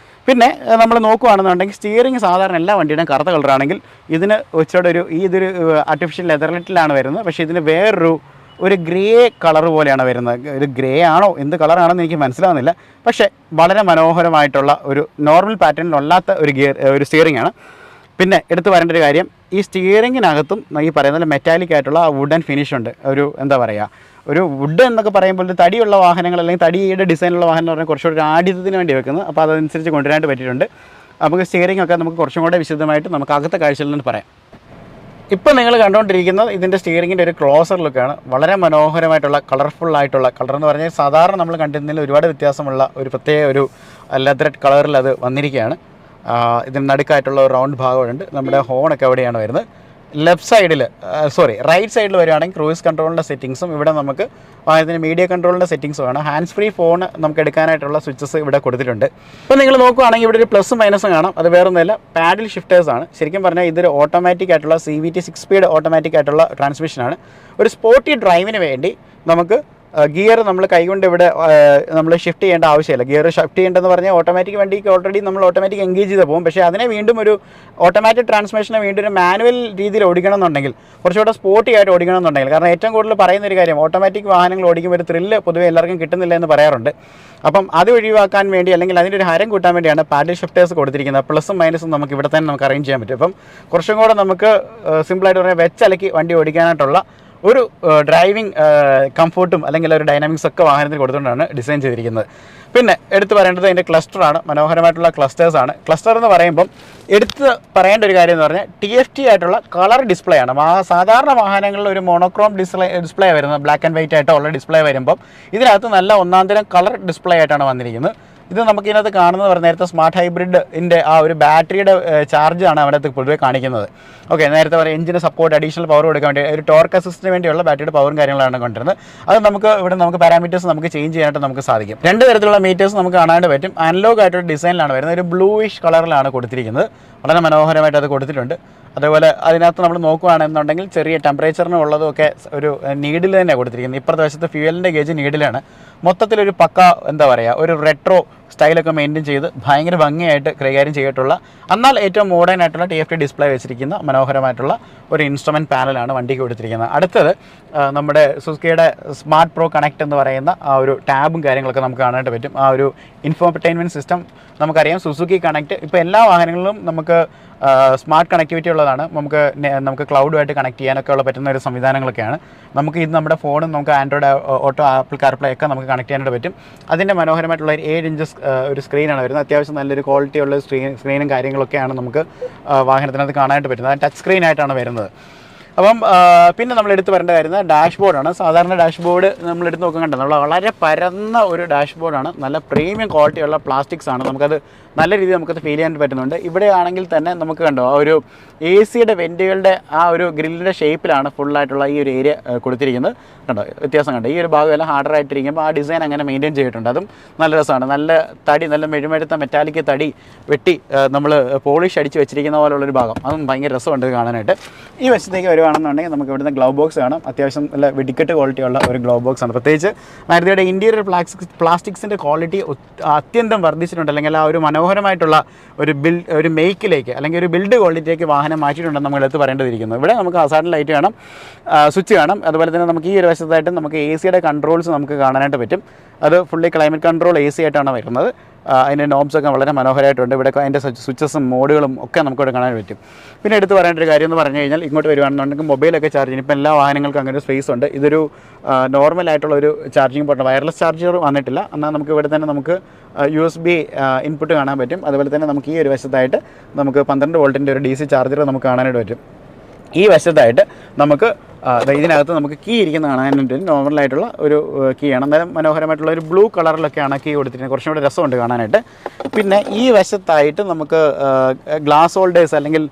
പിന്നെ നമ്മൾ നോക്കുകയാണെന്നുണ്ടെങ്കിൽ സ്റ്റിയറിംഗ് സാധാരണ എല്ലാ വണ്ടിയുടെയും കറുത്ത കളറാണെങ്കിൽ ഇതിന് വെച്ചോടെ ഇതൊരു ആർട്ടിഫിഷ്യൽ ലെതറിലാണ് വരുന്നത്. പക്ഷേ ഇതിന് ഒരു ഗ്രേ കളർ പോലെയാണ് വരുന്നത്. ഒരു ഗ്രേ ആണോ എന്ത് കളറാണെന്ന് എനിക്ക് മനസ്സിലാവുന്നില്ല. പക്ഷേ വളരെ മനോഹരമായിട്ടുള്ള ഒരു നോർമൽ പാറ്റേണിലല്ലാത്ത ഒരു സ്റ്റിയറിംഗ് ആണ്. പിന്നെ എടുത്തു പറയേണ്ട ഒരു കാര്യം, ഈ സ്റ്റിയറിങ്ങിനകത്തും ഈ പറയുന്ന മെറ്റാലിക് ആയിട്ടുള്ള വുഡൻ ഫിനിഷ് ഉണ്ട്. എന്താ പറയുക, ഒരു വുഡ് എന്നൊക്കെ പറയുമ്പോൾ ഒരു തടിയുള്ള വാഹനങ്ങൾ അല്ലെങ്കിൽ തടിയുടെ ഡിസൈനുള്ള വാഹനം എന്ന് പറഞ്ഞാൽ കുറച്ചുകൂടി ഒരു ആഢ്യത്തിന് വേണ്ടി വെക്കുന്നത്. അപ്പോൾ അതനുസരിച്ച് കൊണ്ടുവരാനായിട്ട് പറ്റിയിട്ടുണ്ട്. നമുക്ക് സ്റ്റിയറിംഗ് ഒക്കെ നമുക്ക് കുറച്ചും കൂടെ വിശദമായിട്ട് നമുക്ക് അകത്തെ കാഴ്ചയിൽ നിന്ന് പറയാം. ഇപ്പോൾ നിങ്ങൾ കണ്ടുകൊണ്ടിരിക്കുന്നത് ഇതിൻ്റെ സ്റ്റിയറിങ്ങിൻ്റെ ഒരു ക്ലോസർ ലുക്കാണ്. വളരെ മനോഹരമായിട്ടുള്ള കളർഫുള്ളായിട്ടുള്ള കളർ എന്ന് പറഞ്ഞാൽ സാധാരണ നമ്മൾ കണ്ടിരുന്നതിൽ ഒരുപാട് വ്യത്യാസമുള്ള ഒരു പ്രത്യേക ഒരു ലെതർ കളറിൽ അത് വന്നിരിക്കുകയാണ്. ഇതിന് നടുക്കായിട്ടുള്ള ഒരു റൗണ്ട് ഭാഗമുണ്ട്. നമ്മുടെ ഹോണൊക്കെ എവിടെയാണ് വരുന്നത്, ലെഫ്റ്റ് സൈഡിൽ റൈറ്റ് സൈഡിൽ വരികയാണെങ്കിൽ ക്രൂയിസ് കൺട്രോളിൻ്റെ സെറ്റിങ്സും ഇവിടെ നമുക്ക് വാഹനത്തിന് മീഡിയ കൺട്രോളിൻ്റെ സെറ്റിങ്സും ആണ്. ഹാൻഡ്സ് ഫ്രീ ഫോൺ നമുക്ക് എടുക്കാനായിട്ടുള്ള സ്വിച്ചസ് ഇവിടെ കൊടുത്തിട്ടുണ്ട്. ഇപ്പോൾ നിങ്ങൾ നോക്കുകയാണെങ്കിൽ ഇവിടെ ഒരു പ്ലസും മൈനസും കാണാം. അത് വേറെ ഒന്നുമില്ല, പാഡിൽ ഷിഫ്റ്റേഴ്സാണ്. ശരിക്കും പറഞ്ഞാൽ ഇതൊരു ഓട്ടോമാറ്റിക് ആയിട്ടുള്ള CVT 6 സ്പീഡ് ഓട്ടോമാറ്റിക് ആയിട്ടുള്ള ട്രാൻസ്മിഷനാണ്. ഒരു സ്പോർട്ടി ഡ്രൈവിന് വേണ്ടി നമുക്ക് ഗിയർ നമ്മൾ കൈകൊണ്ട് ഇവിടെ നമ്മൾ ഷിഫ്റ്റ് ചെയ്യേണ്ട ആവശ്യമില്ല. ഗിയർ ഷിഫ്റ്റ് ചെയ്യേണ്ടതെന്ന് പറഞ്ഞാൽ ഓട്ടോമാറ്റിക് വണ്ടിക്ക് ഓൾറെഡി നമ്മൾ ഓട്ടോമാറ്റിക് എൻഗേജ് ചെയ്ത് പോകും. പക്ഷേ അതിനെ വീണ്ടും ഒരു ഓട്ടോമാറ്റിക് ട്രാൻസ്മിഷനെ വീണ്ടും ഒരു മാനുവൽ രീതിയിൽ ഓടിക്കണം എന്നുണ്ടെങ്കിൽ, കുറച്ചുകൂടെ സ്പോർട്ടി ആയിട്ട് ഓടിക്കണം എന്നുണ്ടെങ്കിൽ, കാരണം ഏറ്റവും കൂടുതൽ പറയുന്ന ഒരു കാര്യം ഓട്ടോമാറ്റിക് വാഹനങ്ങൾ ഓടിക്കുമ്പോൾ ഒരു ത്രില്ല് പൊതുവെ എല്ലാവർക്കും കിട്ടുന്നില്ല എന്ന് പറയാറുണ്ട്. അപ്പം അത് ഒഴിവാക്കാൻ വേണ്ടി അല്ലെങ്കിൽ അതിൻ്റെ ഒരു ഹരം കൂട്ടാൻ വേണ്ടിയാണ് പാഡിൽ ഷിഫ്റ്റേഴ്സ് കൊടുത്തിരിക്കുന്നത്. പ്ലസും മൈനസും നമുക്ക് ഇവിടെ തന്നെ നമുക്ക് അറേഞ്ച് ചെയ്യാൻ പറ്റും. അപ്പം കുറച്ചും കൂടെ നമുക്ക് സിമ്പിളായിട്ട് പറഞ്ഞാൽ വെച്ചലക്കി വണ്ടി ഓടിക്കാനായിട്ടുള്ള ഒരു ഡ്രൈവിംഗ് കംഫോർട്ടും അല്ലെങ്കിൽ ഒരു ഡൈനാമിക്സ് ഒക്കെ വാഹനത്തിൽ കൊടുത്തുകൊണ്ടാണ് ഡിസൈൻ ചെയ്തിരിക്കുന്നത്. പിന്നെ എടുത്ത് പറയേണ്ടത് അതിൻ്റെ ക്ലസ്റ്ററാണ്. മനോഹരമായിട്ടുള്ള ക്ലസ്റ്റേഴ്സാണ്. ക്ലസ്റ്റർ എന്ന് പറയുമ്പം എടുത്ത് പറയേണ്ട ഒരു കാര്യം എന്ന് പറഞ്ഞാൽ TFT ആയിട്ടുള്ള കളർ ഡിസ്പ്ലേ ആണ്. സാധാരണ വാഹനങ്ങളിൽ ഒരു മോണോക്രോം ഡിസ്പ്ലേ വരുന്നത്, ബ്ലാക്ക് ആൻഡ് വൈറ്റ് ആയിട്ടുള്ള ഡിസ്പ്ലേ വരുമ്പം ഇതിനകത്ത് നല്ല ഒന്നാന്തരം കളർ ഡിസ്പ്ലേ ആയിട്ടാണ് വന്നിരിക്കുന്നത്. ഇത് നമുക്കിതിനകത്ത് കാണുന്നത് പറഞ്ഞാൽ നേരത്തെ സ്മാർട്ട് ഹൈബ്രിഡിൻ്റെ ആ ഒരു ബാറ്ററിയുടെ ചാർജാണ് അവിടത്ത് പൊതുവെ കാണിക്കുന്നത്. ഓക്കെ, നേരത്തെ പറയാം എഞ്ചിന് സപ്പോർട്ട് അഡീഷണൽ പവർ കൊടുക്കാൻ വേണ്ടി ഒരു ടോർക്ക് അസിസ്റ്റിന് വേണ്ടിയുള്ള ബാറ്ററിയുടെ പവറും കാര്യങ്ങളാണ് കൊണ്ടുവരുന്നത്. അത് നമുക്ക് ഇവിടെ നമുക്ക് പാരാമീറ്റേഴ്സ് നമുക്ക് ചേഞ്ച് ചെയ്യാനായിട്ട് നമുക്ക് സാധിക്കും. രണ്ട് തരത്തിലുള്ള മീറ്റേഴ്സ് നമുക്ക് കാണാനായിട്ട് പറ്റും. അനലോഗ് ആയിട്ടൊരു ഡിസൈനിലാണ് വരുന്നത്. ഒരു ബ്ലൂയിഷ് കളറിലാണ് കൊടുത്തിരിക്കുന്നത്. വളരെ മനോഹരമായിട്ട് അത് കൊടുത്തിട്ടുണ്ട്. അതേപോലെ അതിനകത്ത് നമ്മൾ നോക്കുകയാണെന്നുണ്ടെങ്കിൽ ചെറിയ ടെമ്പറേച്ചറിന് ഉള്ളതൊക്കെ ഒരു നീഡിൽ തന്നെ കൊടുത്തിരിക്കുന്നത്. ഇപ്പുറത്തെ വശത്ത് ഫ്യൂവലിൻ്റെ ഗേജ് നീഡിലാണ്. മൊത്തത്തിലൊരു പക്ക എന്താ പറയുക ഒരു റെട്രോ സ്റ്റൈലൊക്കെ മെയിൻറ്റെയിൻ ചെയ്ത് ഭയങ്കര ഭംഗിയായിട്ട് കൈകാര്യം ചെയ്തിട്ടുള്ള എന്നാൽ ഏറ്റവും മോഡേൺ ആയിട്ടുള്ള TFT ഡിസ്പ്ലേ വെച്ചിരിക്കുന്ന മനോഹരമായിട്ടുള്ള ഒരു ഇൻസ്ട്രുമെൻറ്റ് പാനലാണ് വണ്ടിക്ക് കൊടുത്തിരിക്കുന്നത്. അടുത്തത് നമ്മുടെ സുസുക്കിയുടെ സ്മാർട്ട് പ്രോ കണക്ട് എന്ന് പറയുന്ന ആ ഒരു ടാബും കാര്യങ്ങളൊക്കെ നമുക്ക് കാണാനായിട്ട് പറ്റും. ആ ഒരു ഇൻഫോർടൈൻമെൻറ്റ് സിസ്റ്റം നമുക്കറിയാം. സുസുക്കി കണക്ട് ഇപ്പോൾ എല്ലാ വാഹനങ്ങളിലും നമുക്ക് സ്മാർട്ട് കണക്ടിവിറ്റി ഉള്ളതാണ്. നമുക്ക് ക്ലൗഡുമായിട്ട് കണക്ട് ചെയ്യാനൊക്കെ ഉള്ള പറ്റുന്ന ഒരു സംവിധാനങ്ങളൊക്കെയാണ്. നമുക്ക് ഇത് നമ്മുടെ ഫോണും നമുക്ക് ആൻഡ്രോയിഡ് ഓട്ടോ ആപ്പിൾ കാർപ്ലേ ഒക്കെ നമുക്ക് കണക്ട് ചെയ്യാനായിട്ട് പറ്റും. അതിൻ്റെ മനോഹരമായിട്ടുള്ള ഒരു 7 ഇഞ്ച് ഒരു സ്ക്രീനാണ് വരുന്നത്. അത്യാവശ്യം നല്ലൊരു ക്വാളിറ്റി ഉള്ള സ്ക്രീനും കാര്യങ്ങളൊക്കെയാണ് നമുക്ക് വാഹനത്തിനകത്ത് കാണാനായിട്ട് പറ്റുന്നത്. അത് ടച്ച് സ്ക്രീനായിട്ടാണ് വരുന്നത്. അപ്പം പിന്നെ നമ്മൾ എടുത്ത് വരേണ്ട കാര്യം ഡാഷ്ബോർഡാണ്. സാധാരണ ഡാഷ്ബോർഡ് നമ്മൾ എടുത്ത് നോക്കാൻ കണ്ടത് നമ്മൾ വളരെ പരന്ന ഒരു ഡാഷ്ബോർഡാണ്. നല്ല പ്രീമിയം ക്വാളിറ്റിയുള്ള പ്ലാസ്റ്റിക്സ് ആണ്. നമുക്കത് നല്ല രീതിയിൽ നമുക്കത് ഫീൽ ചെയ്യാൻ പറ്റുന്നുണ്ട്. ഇവിടെ ആണെങ്കിൽ തന്നെ നമുക്ക് കണ്ടോ ആ ഒരു AC വെൻറ്റുകളുടെ ആ ഒരു ഗ്രില്ലിൻ്റെ ഷേപ്പിലാണ് ഫുള്ളായിട്ടുള്ള ഈ ഒരു ഏരിയ കൊടുത്തിരിക്കുന്നത്. കണ്ടോ വ്യത്യാസം കണ്ടോ? ഈ ഒരു ഭാഗമെല്ലാം ഹാർഡറായിട്ടിരിക്കുമ്പോൾ ആ ഡിസൈൻ അങ്ങനെ മെയിൻറ്റെയിൻ ചെയ്തിട്ടുണ്ട്. അതും നല്ല രസമാണ്. നല്ല തടി, നല്ല മെഴുമെഴുത്ത മെറ്റാലിക് തടി വെട്ടി നമ്മൾ പോളിഷ് അടിച്ച് വെച്ചിരിക്കുന്ന പോലുള്ളൊരു ഭാഗം. അതും ഭയങ്കര രസമുണ്ട് കാണാനായിട്ട്. ഈ വശത്തേക്ക് വരുവാണെന്നുണ്ടെങ്കിൽ നമുക്ക് ഇവിടുന്ന് ഗ്ലൗ ബോക്സ് കാണാം. അത്യാവശ്യം നല്ല വെടിക്കെട്ട് ക്വാളിറ്റിയുള്ള ഒരു ഗ്ലൗ ബോക്സ് ആണ്. പ്രത്യേകിച്ച് മാരുതിയുടെ ഇൻറ്റീരിയർ പ്ലാസ്റ്റിക്സിൻ്റെ ക്വാളിറ്റി അത്യന്തം വർദ്ധിച്ചിട്ടുണ്ട്. അല്ലെങ്കിൽ ആ ഒരു മനോഹരമായിട്ടുള്ള ഒരു മേക്കിലേക്ക് അല്ലെങ്കിൽ ഒരു ബിൽഡ് ക്വാളിറ്റിയിലേക്ക് വാഹനം മാറ്റിയിട്ടുണ്ടെന്ന് നമ്മൾ എടുത്ത് പറയേണ്ടതിരിക്കുന്നു. ഇവിടെ നമുക്ക് ഹസാർഡ് ലൈറ്റ് കാണാം, സ്വിച്ച് കാണാം. അതുപോലെ തന്നെ നമുക്ക് ഈ ഒരു വശത്തായിട്ട് നമുക്ക് AC കൺട്രോൾസ് നമുക്ക് കാണാനായിട്ട് പറ്റും. അത് ഫുള്ളി ക്ലൈമറ്റ് കൺട്രോൾ AC ആയിട്ടാണ് വരുന്നത്. അതിൻ്റെ നോബ്സൊക്കെ വളരെ മനോഹരമായിട്ടുണ്ട്. ഇവിടെ അതിൻ്റെ സ്വിച്ചസും മോഡുകളും ഒക്കെ നമുക്കിവിടെ കാണാൻ പറ്റും. പിന്നെ എടുത്ത് പറയേണ്ട ഒരു കാര്യം എന്ന് പറഞ്ഞു കഴിഞ്ഞാൽ ഇങ്ങോട്ട് വരുവാണെന്നുണ്ടെങ്കിൽ മൊബൈലൊക്കെ ചാർജ് ചെയ്യും. ഇപ്പോൾ എല്ലാ വാഹനങ്ങൾക്കും അങ്ങനെ ഒരു സ്പേസ് ഉണ്ട്. ഇതൊരു നോർമലായിട്ടുള്ള ഒരു ചാർജിങ് പോർട്ട്, വയർലെസ് ചാർജർ വന്നിട്ടില്ല. എന്നാൽ നമുക്ക് ഇവിടെ തന്നെ നമുക്ക് USB ഇൻപുട്ട് കാണാൻ പറ്റും. അതുപോലെ തന്നെ നമുക്ക് ഈ ഒരു വശത്തായിട്ട് നമുക്ക് 12 വോൾട്ടിൻ്റെ ഒരു DC ചാർജർ നമുക്ക് കാണാനായിട്ട് പറ്റും. ഈ വശത്തായിട്ട് നമുക്ക് ഇതിനകത്ത് നമുക്ക് കീ ഇരിക്കുന്ന കാണാനായിട്ട് നോർമലായിട്ടുള്ള ഒരു കീ ആണ്. അന്നേരം മനോഹരമായിട്ടുള്ള ഒരു ബ്ലൂ കളറിലൊക്കെയാണ് കീ കൊടുത്തിരിക്കുന്നത്. കുറച്ചും കൂടി രസമുണ്ട് കാണാനായിട്ട്. പിന്നെ ഈ വശത്തായിട്ട് നമുക്ക് ഗ്ലാസ് ഹോൾഡേഴ്സ് അല്ലെങ്കിൽ